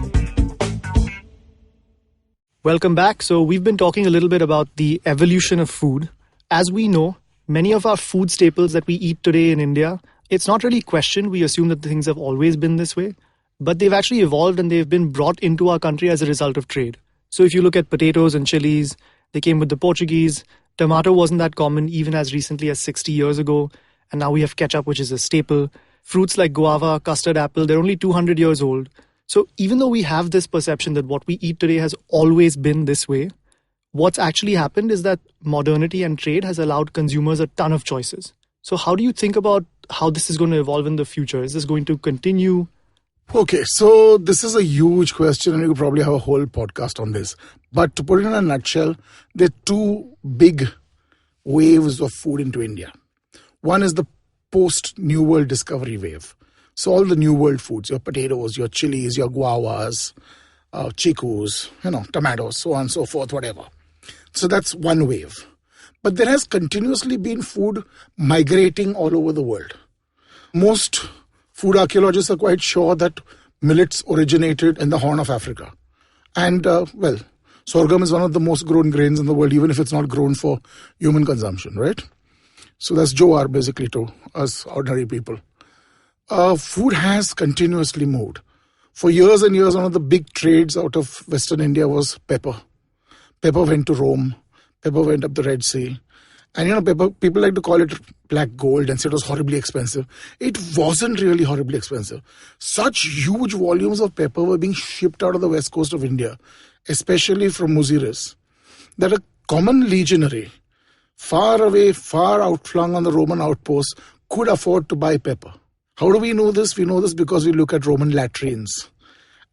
Welcome back. So we've been talking a little bit about the evolution of food. As we know, many of our food staples that we eat today in India, it's not really questioned. We assume that things have always been this way, but they've actually evolved and they've been brought into our country as a result of trade. So if you look at potatoes and chilies, they came with the Portuguese. Tomato wasn't that common even as recently as 60 years ago. And now we have ketchup, which is a staple. Fruits like guava, custard apple, they're only 200 years old. So even though we have this perception that what we eat today has always been this way, what's actually happened is that modernity and trade has allowed consumers a ton of choices. So how do you think about how this is going to evolve in the future? Is this going to continue? Okay, so this is a huge question and you could probably have a whole podcast on this. But to put it in a nutshell, there are two big waves of food into India. One is the post-New World discovery wave. So all the New World foods, your potatoes, your chilies, your guavas, chikus, tomatoes, so on and so forth, whatever. So that's one wave. But there has continuously been food migrating all over the world. Most food archaeologists are quite sure that millets originated in the Horn of Africa. And, sorghum is one of the most grown grains in the world, even if it's not grown for human consumption, right? So that's jowar, basically, to us ordinary people. Food has continuously moved. For years and years, one of the big trades out of Western India was pepper. Pepper went to Rome. Pepper went up the Red Sea. And pepper, people like to call it black gold and say it was horribly expensive. It wasn't really horribly expensive. Such huge volumes of pepper were being shipped out of the west coast of India, especially from Muziris, that a common legionary, far away, far outflung on the Roman outposts, could afford to buy pepper. How do we know this? We know this because we look at Roman latrines.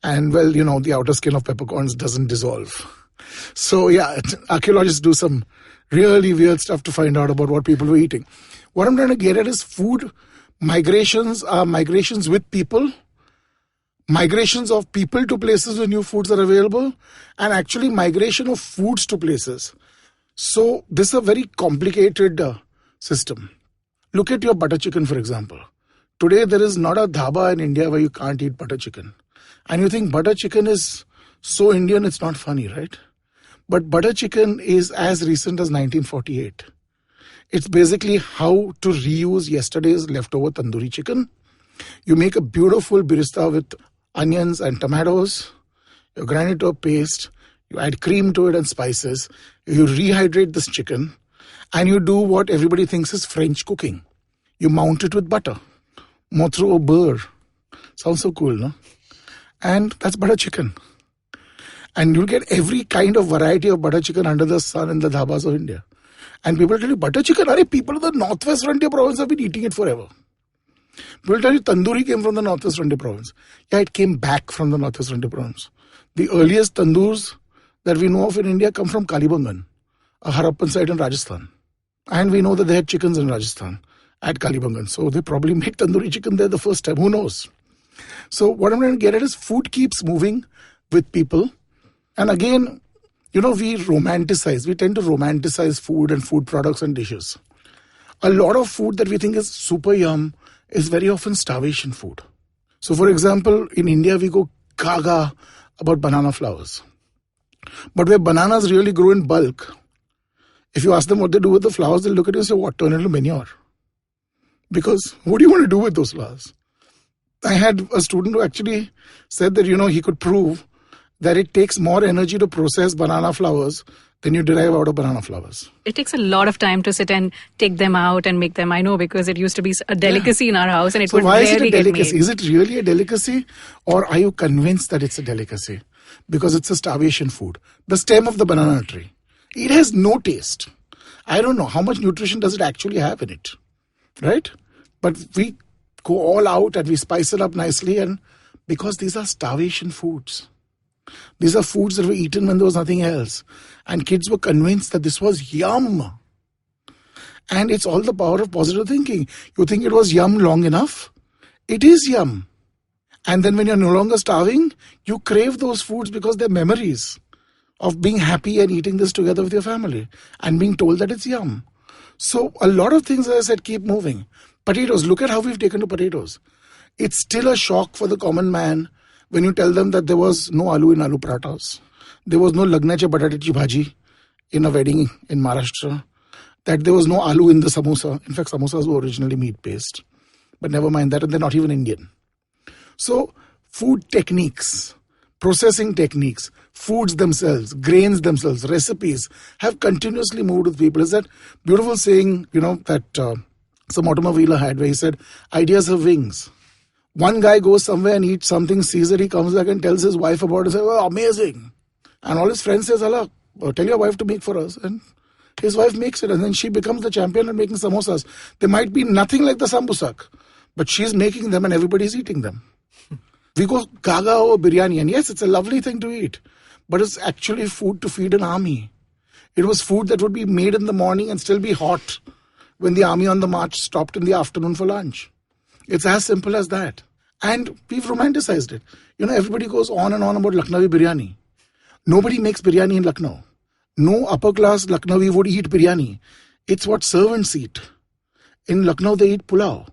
And the outer skin of peppercorns doesn't dissolve. So archaeologists do some really weird stuff to find out about what people were eating. What I'm trying to get at is food migrations are migrations with people, migrations of people to places where new foods are available, and actually migration of foods to places. So this is a very complicated system. Look at your butter chicken, for example. Today, there is not a dhaba in India where you can't eat butter chicken. And you think butter chicken is so Indian, it's not funny, right? But butter chicken is as recent as 1948. It's basically how to reuse yesterday's leftover tandoori chicken. You make a beautiful birista with onions and tomatoes. You grind it to a paste. You add cream to it and spices. You rehydrate this chicken. And you do what everybody thinks is French cooking. You mount it with butter. More through a burr. Sounds so cool, no? And that's butter chicken. And you'll get every kind of variety of butter chicken under the sun in the dhabas of India. And people tell you, butter chicken, people of the Northwest Frontier Province have been eating it forever. People tell you, tandoori came from the Northwest Frontier Province. Yeah, it came back from the Northwest Frontier Province. The earliest tandoors that we know of in India come from Kalibangan, a Harappan site in Rajasthan. And we know that they had chickens in Rajasthan at Kalibangan. So they probably made tandoori chicken there the first time. Who knows? So what I'm trying to get at is food keeps moving with people. And again, we romanticize. We tend to romanticize food and food products and dishes. A lot of food that we think is super yum is very often starvation food. So for example, in India, we go gaga about banana flowers. But where bananas really grow in bulk, if you ask them what they do with the flowers, they'll look at you and say, what, turn it into manure? Because what do you want to do with those flowers? I had a student who actually said that, he could prove that it takes more energy to process banana flowers than you derive out of banana flowers. It takes a lot of time to sit and take them out and make them. I know, because it used to be a delicacy in our house and it would rarely get made. So why is it a delicacy? Is it really a delicacy, or are you convinced that it's a delicacy? Because it's a starvation food. The stem of the banana tree, it has no taste. I don't know how much nutrition does it actually have in it, right? But we go all out and we spice it up nicely, and because these are starvation foods. These are foods that were eaten when there was nothing else. And kids were convinced that this was yum. And it's all the power of positive thinking. You think it was yum long enough? It is yum. And then when you're no longer starving, you crave those foods because they're memories of being happy and eating this together with your family and being told that it's yum. So a lot of things, as I said, keep moving. Potatoes, look at how we've taken to potatoes. It's still a shock for the common man when you tell them that there was no aloo in aloo parathas. There was no lagnache batatachi bhaji in a wedding in Maharashtra. That there was no aloo in the samosa. In fact, samosas were originally meat-based. But never mind that, and they're not even Indian. So, food techniques, processing techniques, foods themselves, grains themselves, recipes have continuously moved with people. Is that beautiful saying, that some automobiler had where he said, ideas have wings. One guy goes somewhere and eats something, sees it, he comes back and tells his wife about it, and says, oh, amazing. And all his friends says, Allah, tell your wife to make for us. And his wife makes it, and then she becomes the champion at making samosas. They might be nothing like the sambusak, but she's making them and everybody's eating them. We go gaga or biryani, and yes, it's a lovely thing to eat, but it's actually food to feed an army. It was food that would be made in the morning and still be hot when the army on the march stopped in the afternoon for lunch. It's as simple as that. And we've romanticized it. Everybody goes on and on about Lucknowi biryani. Nobody makes biryani in Lucknow. No upper class Lucknowi would eat biryani. It's what servants eat. In Lucknow, they eat pulao.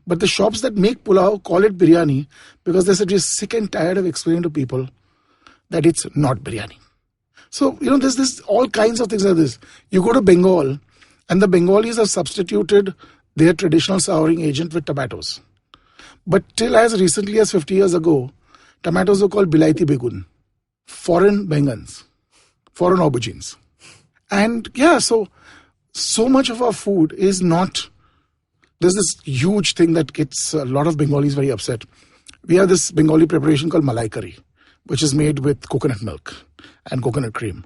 But the shops that make pulao call it biryani because they said we're sick and tired of explaining to people that it's not biryani. So, there's this all kinds of things like this. You go to Bengal and the Bengalis have substituted their traditional souring agent with tomatoes. But till as recently as 50 years ago, tomatoes were called bilaiti begun, foreign bengans, foreign aubergines. And so much of our food is not... There's this huge thing that gets a lot of Bengalis very upset. We have this Bengali preparation called Malai Curry, which is made with coconut milk and coconut cream.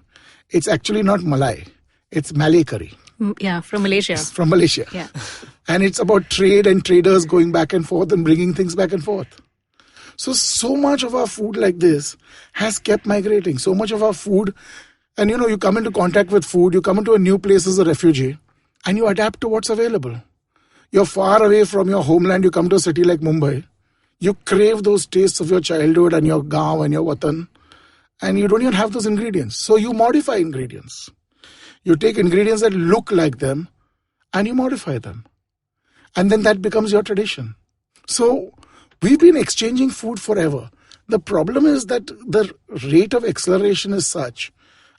It's actually not Malai. It's Malai Curry. Yeah, from Malaysia. It's from Malaysia. Yeah. And it's about trade and traders going back and forth and bringing things back and forth. So much of our food like this has kept migrating. So much of our food, and you come into contact with food, you come into a new place as a refugee, and you adapt to what's available. You're far away from your homeland, you come to a city like Mumbai, you crave those tastes of your childhood and your gaon and your watan, and you don't even have those ingredients. So you modify ingredients. You take ingredients that look like them and you modify them. And then that becomes your tradition. So we've been exchanging food forever. The problem is that the rate of acceleration is such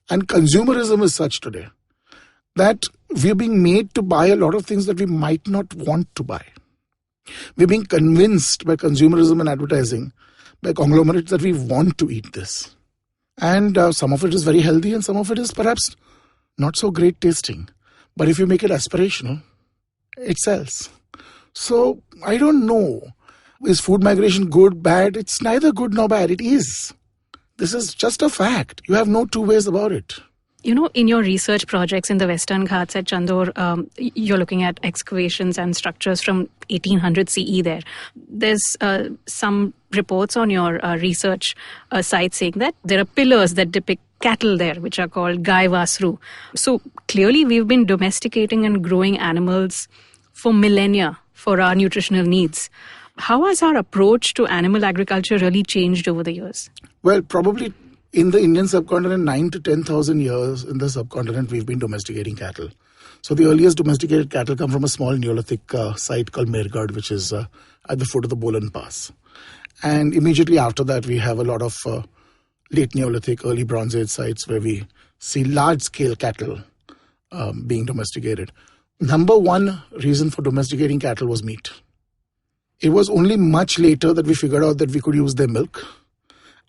and consumerism is such today that we're being made to buy a lot of things that we might not want to buy. We're being convinced by consumerism and advertising, by conglomerates, that we want to eat this. And some of it is very healthy and some of it is perhaps not so great tasting. But if you make it aspirational, it sells. So I don't know. Is food migration good, bad? It's neither good nor bad. It is. This is just a fact. You have no two ways about it. In your research projects in the Western Ghats at Chandur, you're looking at excavations and structures from 1800 CE there. There's some reports on your research site saying that there are pillars that depict cattle there, which are called Gai Vasru. So clearly we've been domesticating and growing animals for millennia for our nutritional needs. How has our approach to animal agriculture really changed over the years? Well, probably in the Indian subcontinent, 9,000 to 10,000 years in the subcontinent, we've been domesticating cattle. So the earliest domesticated cattle come from a small Neolithic site called Mergad, which is at the foot of the Bolan Pass. And immediately after that, we have a lot of late Neolithic, early Bronze Age sites where we see large-scale cattle being domesticated. Number one reason for domesticating cattle was meat. It was only much later that we figured out that we could use their milk.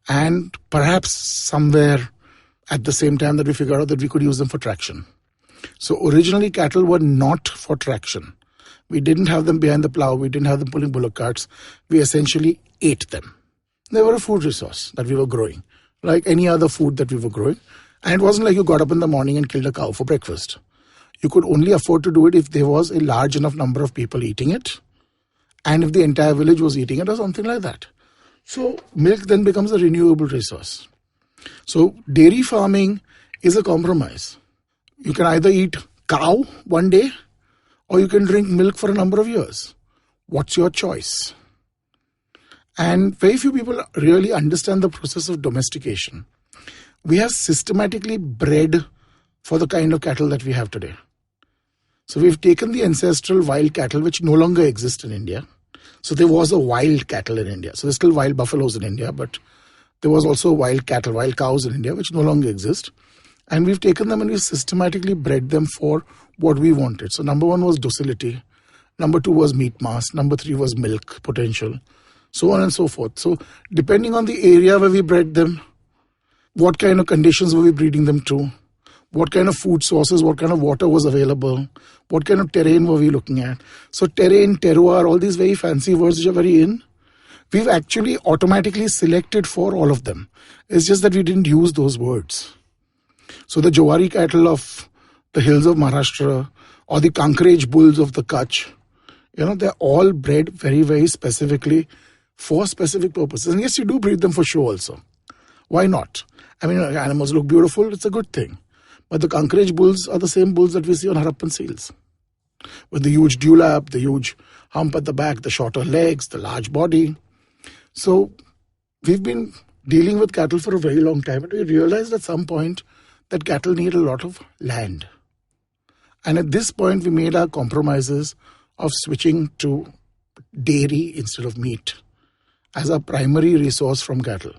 And perhaps somewhere at the same time that we figured out that we could use them for traction. So originally cattle were not for traction. We didn't have them behind the plow. We didn't have them pulling bullock carts. We essentially ate them. They were a food resource that we were growing, like any other food that we were growing. And it wasn't like you got up in the morning and killed a cow for breakfast. You could only afford to do it if there was a large enough number of people eating it, and if the entire village was eating it or something like that. So milk then becomes a renewable resource. So dairy farming is a compromise. You can either eat cow one day or you can drink milk for a number of years. What's your choice? And very few people really understand the process of domestication. We have systematically bred for the kind of cattle that we have today. So we've taken the ancestral wild cattle, which no longer exist in India. So there was a wild cattle in India. So there's still wild buffaloes in India, but there was also wild cattle, wild cows in India, which no longer exist. And we've taken them and we've systematically bred them for what we wanted. So number one was docility. Number two was meat mass. Number three was milk potential. So on and so forth. So depending on the area where we bred them, what kind of conditions were we breeding them to, what kind of food sources, what kind of water was available, what kind of terrain were we looking at. So terrain, terroir, all these very fancy words which are very in, we've actually automatically selected for all of them. It's just that we didn't use those words. So the Jowari cattle of the hills of Maharashtra or the Kankraj bulls of the Kutch, they're all bred very, very specifically for specific purposes. And yes, you do breed them for show also. Why not? I mean, animals look beautiful, it's a good thing. But the Kankraj bulls are the same bulls that we see on Harappan seals. With the huge dewlap, the huge hump at the back, the shorter legs, the large body. So we've been dealing with cattle for a very long time. And we realized at some point that cattle need a lot of land. And at this point, we made our compromises of switching to dairy instead of meat as our primary resource from cattle.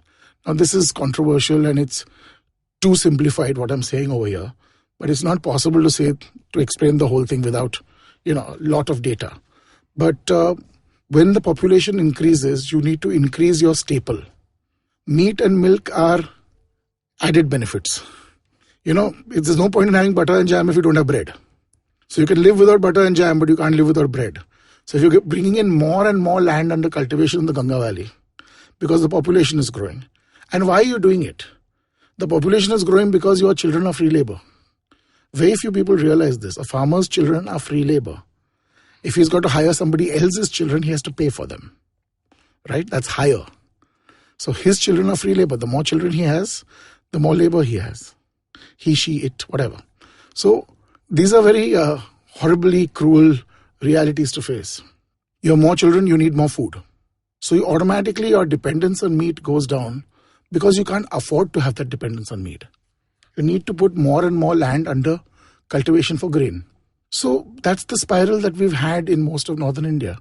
Now, this is controversial and it's too simplified what I'm saying over here, but it's not possible to explain the whole thing without, a lot of data. But when the population increases, you need to increase your staple. Meat and milk are added benefits. There's no point in having butter and jam if you don't have bread. So you can live without butter and jam, but you can't live without bread. So if you're bringing in more and more land under cultivation in the Ganga Valley, because the population is growing. And why are you doing it? The population is growing because your children are free labor. Very few people realize this. A farmer's children are free labor. If he's got to hire somebody else's children, he has to pay for them. Right? That's hire. So his children are free labor. The more children he has, the more labor he has. He, she, it, whatever. So these are very horribly cruel realities to face. You have more children, you need more food. So automatically your dependence on meat goes down because you can't afford to have that dependence on meat. You need to put more and more land under cultivation for grain. So that's the spiral that we've had in most of northern India.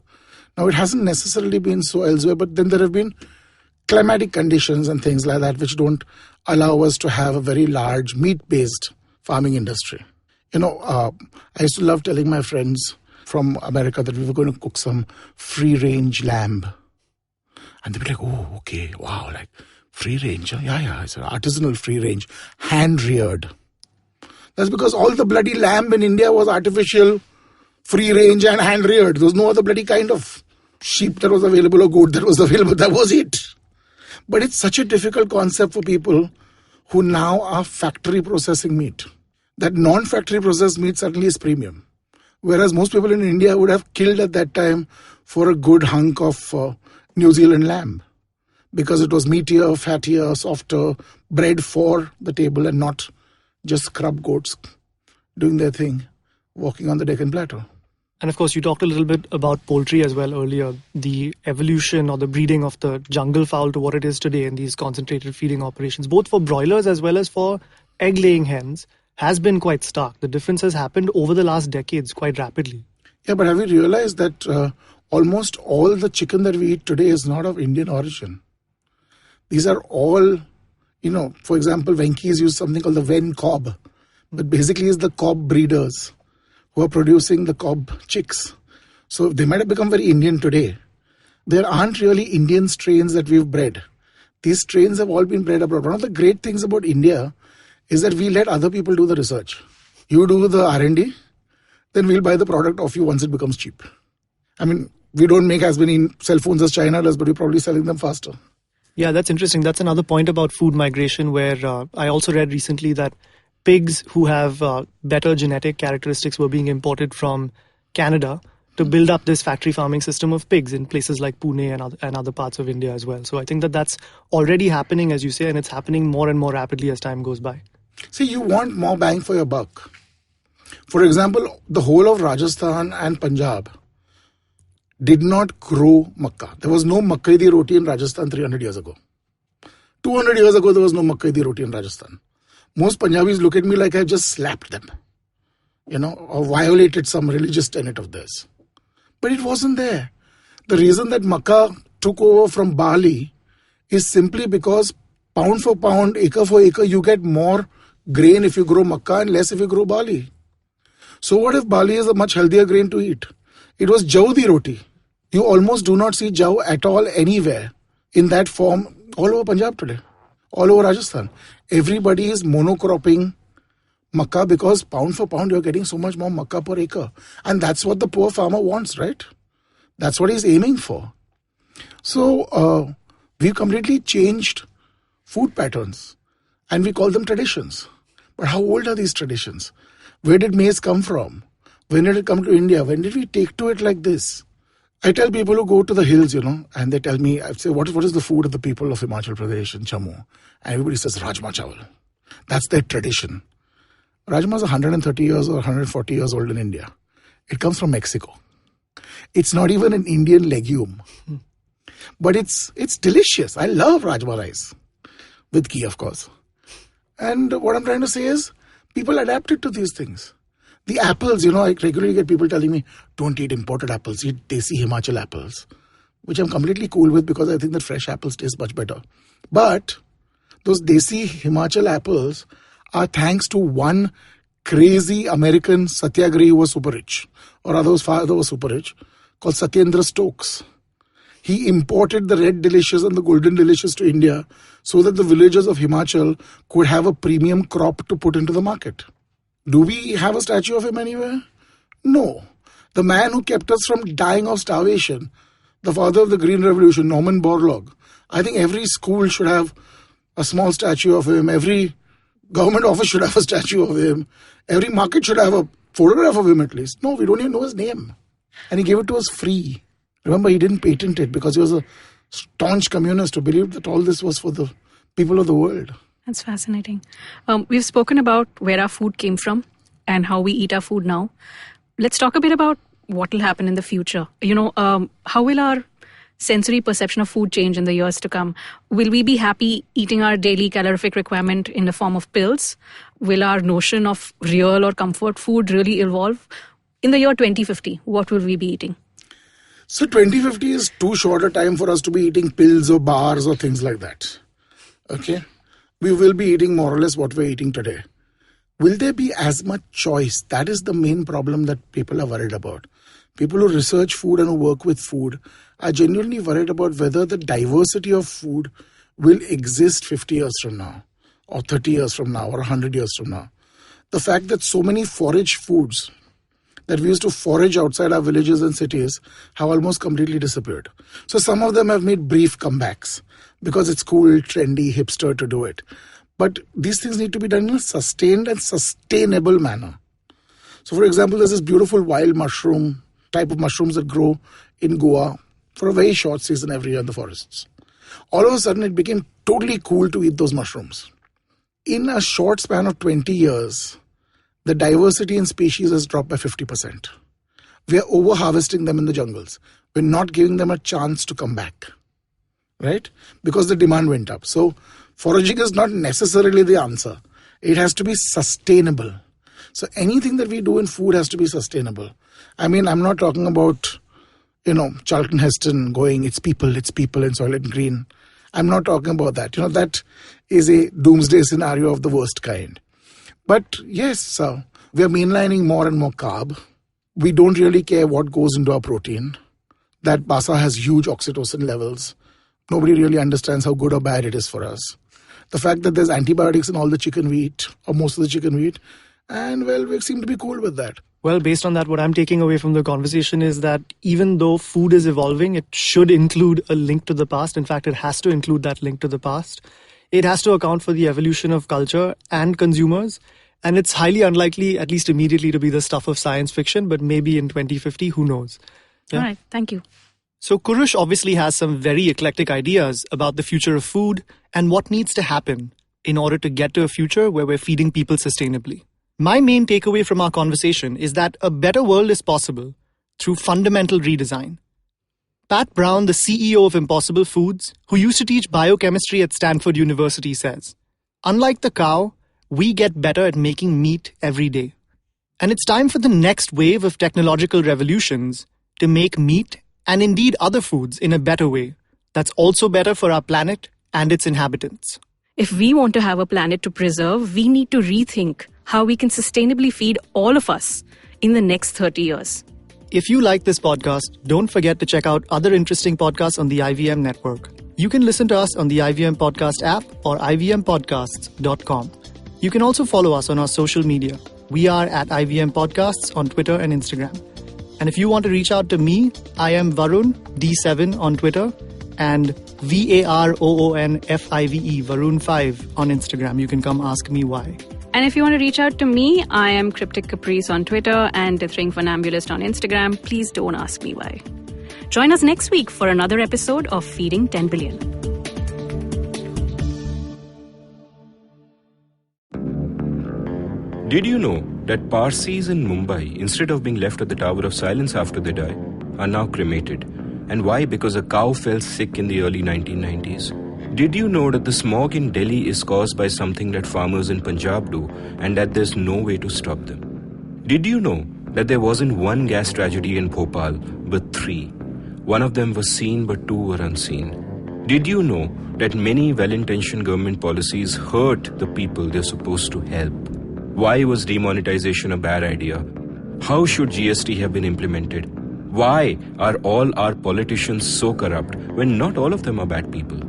Now it hasn't necessarily been so elsewhere, but then there have been climatic conditions and things like that which don't allow us to have a very large meat-based farming industry. I used to love telling my friends from America that we were going to cook some free-range lamb. And they'd be like, oh, okay, wow, like free-range. Yeah, it's an artisanal free-range, hand-reared. That's because all the bloody lamb in India was artificial, free-range and hand-reared. There was no other bloody kind of sheep that was available or goat that was available. That was it. But it's such a difficult concept for people who now are factory processing meat. That non-factory processed meat certainly is premium. Whereas most people in India would have killed at that time for a good hunk of New Zealand lamb. Because it was meatier, fattier, softer, bred for the table and not just scrub goats doing their thing, walking on the Deccan Plateau. And of course, you talked a little bit about poultry as well earlier, the evolution or the breeding of the jungle fowl to what it is today in these concentrated feeding operations, both for broilers as well as for egg-laying hens, has been quite stark. The difference has happened over the last decades quite rapidly. Yeah, but have you realized that almost all the chicken that we eat today is not of Indian origin? These are all, for example, Venki's use something called the Ven cob, but basically it's the cob breeders who are producing the cob chicks. So they might have become very Indian today. There aren't really Indian strains that we've bred. These strains have all been bred abroad. One of the great things about India is that we let other people do the research. You do the R&D, then we'll buy the product off you once it becomes cheap. I mean, we don't make as many cell phones as China does, but we're probably selling them faster. Yeah, that's interesting. That's another point about food migration where I also read recently that pigs who have better genetic characteristics were being imported from Canada to build up this factory farming system of pigs in places like Pune and other parts of India as well. So I think that that's already happening, as you say, and it's happening more and more rapidly as time goes by. See, you want more bang for your buck. For example, the whole of Rajasthan and Punjab did not grow makkah. There was no makkah di roti in Rajasthan 300 years ago. 200 years ago, there was no makkah di roti in Rajasthan. Most Punjabis look at me like I've just slapped them, or violated some religious tenet of theirs. But it wasn't there. The reason that makkah took over from barley is simply because pound for pound, acre for acre, you get more grain if you grow makkah and less if you grow barley. So what if barley is a much healthier grain to eat? It was jaw di roti. You almost do not see jaw at all anywhere in that form all over Punjab today, all over Rajasthan. Everybody is monocropping makkah because pound for pound you're getting so much more makkah per acre. And that's what the poor farmer wants, right? That's what he's aiming for. So we've completely changed food patterns and we call them traditions. But how old are these traditions? Where did maize come from? When did it come to India? When did we take to it like this? I tell people who go to the hills, and they tell me, I say, what is the food of the people of Himachal Pradesh and Jammu? And everybody says Rajma Chawal. That's their tradition. Rajma is 130 years or 140 years old in India. It comes from Mexico. It's not even an Indian legume. But it's delicious. I love Rajma rice. With ghee, of course. And what I'm trying to say is, people adapted to these things. The apples, I regularly get people telling me, don't eat imported apples, eat desi Himachal apples. Which I'm completely cool with because I think that fresh apples taste much better. But those desi Himachal apples are thanks to one crazy American satyagrahi who was super rich. Or rather, his father was super rich, called Satyendra Stokes. He imported the red delicious and the golden delicious to India so that the villagers of Himachal could have a premium crop to put into the market. Do we have a statue of him anywhere? No. The man who kept us from dying of starvation, the father of the Green Revolution, Norman Borlaug. I think every school should have a small statue of him. Every government office should have a statue of him. Every market should have a photograph of him at least. No, we don't even know his name. And he gave it to us free. Remember, he didn't patent it because he was a staunch communist who believed that all this was for the people of the world. That's fascinating. We've spoken about where our food came from and how we eat our food now. Let's talk a bit about what will happen in the future. How will our sensory perception of food change in the years to come? Will we be happy eating our daily calorific requirement in the form of pills? Will our notion of real or comfort food really evolve? In the year 2050, what will we be eating? So 2050 is too short a time for us to be eating pills or bars or things like that. Okay? We will be eating more or less what we're eating today. Will there be as much choice? That is the main problem that people are worried about. People who research food and who work with food are genuinely worried about whether the diversity of food will exist 50 years from now, or 30 years from now, or 100 years from now. The fact that so many forage foods that we used to forage outside our villages and cities have almost completely disappeared. So some of them have made brief comebacks because it's cool, trendy, hipster to do it. But these things need to be done in a sustained and sustainable manner. So for example, there's this beautiful wild mushroom, type of mushrooms that grow in Goa for a very short season every year in the forests. All of a sudden, it became totally cool to eat those mushrooms. In a short span of 20 years, the diversity in species has dropped by 50%. We are over-harvesting them in the jungles. We're not giving them a chance to come back, right? Because the demand went up. So foraging is not necessarily the answer. It has to be sustainable. So anything that we do in food has to be sustainable. I mean, I'm not talking about, Charlton Heston going, it's people in Soylent Green. I'm not talking about that. That is a doomsday scenario of the worst kind. But yes, we are mainlining more and more carb. We don't really care what goes into our protein. That pasta has huge oxytocin levels. Nobody really understands how good or bad it is for us. The fact that there's antibiotics in all the chicken we eat, or most of the chicken we eat, and well, we seem to be cool with that. Well, based on that, what I'm taking away from the conversation is that even though food is evolving, it should include a link to the past. In fact, it has to include that link to the past. It has to account for the evolution of culture and consumers. And it's highly unlikely, at least immediately, to be the stuff of science fiction, but maybe in 2050, who knows? Yeah? All right, thank you. So Kurush obviously has some very eclectic ideas about the future of food and what needs to happen in order to get to a future where we're feeding people sustainably. My main takeaway from our conversation is that a better world is possible through fundamental redesign. Pat Brown, the CEO of Impossible Foods, who used to teach biochemistry at Stanford University, says, "Unlike the cow, we get better at making meat every day. And it's time for the next wave of technological revolutions to make meat and indeed other foods in a better way that's also better for our planet and its inhabitants." If we want to have a planet to preserve, we need to rethink how we can sustainably feed all of us in the next 30 years. If you like this podcast, don't forget to check out other interesting podcasts on the IVM network. You can listen to us on the IVM Podcast app or ivmpodcasts.com. You can also follow us on our social media. We are at IVM Podcasts on Twitter and Instagram. And if you want to reach out to me, I am Varun D7 on Twitter and VAROONFIVE, Varun5 on Instagram. You can come ask me why. And if you want to reach out to me, I am Cryptic Caprice on Twitter and Dithering Funambulist on Instagram. Please don't ask me why. Join us next week for another episode of Feeding 10 Billion. Did you know that Parsis in Mumbai, instead of being left at the Tower of Silence after they die, are now cremated? And why? Because a cow fell sick in the early 1990s. Did you know that the smog in Delhi is caused by something that farmers in Punjab do and that there's no way to stop them? Did you know that there wasn't one gas tragedy in Bhopal, but 3? One of them was seen, but 2 were unseen. Did you know that many well-intentioned government policies hurt the people they're supposed to help? Why was demonetization a bad idea? How should GST have been implemented? Why are all our politicians so corrupt when not all of them are bad people?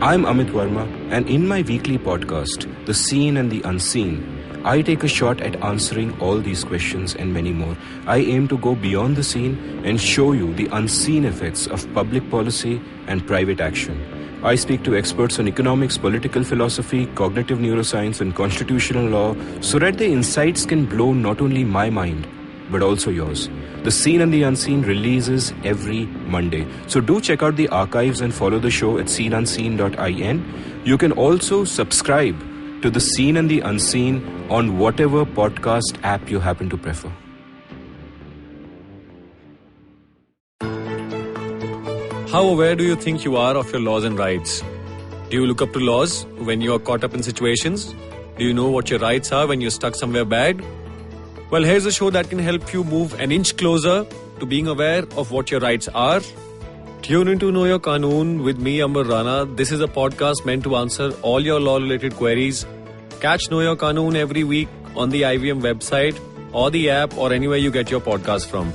I'm Amit Verma, and in my weekly podcast, The Seen and the Unseen, I take a shot at answering all these questions and many more. I aim to go beyond the seen and show you the unseen effects of public policy and private action. I speak to experts on economics, political philosophy, cognitive neuroscience, and constitutional law so that their insights can blow not only my mind, but also yours. The Seen and the Unseen releases every Monday. So do check out the archives and follow the show at seenunseen.in. You can also subscribe to The Seen and the Unseen on whatever podcast app you happen to prefer. How aware do you think you are of your laws and rights? Do you look up to laws when you are caught up in situations? Do you know what your rights are when you're stuck somewhere bad? Well, here's a show that can help you move an inch closer to being aware of what your rights are. Tune into Know Your Qanoon with me, Amber Rana. This is a podcast meant to answer all your law-related queries. Catch Know Your Qanoon every week on the IVM website or the app or anywhere you get your podcast from.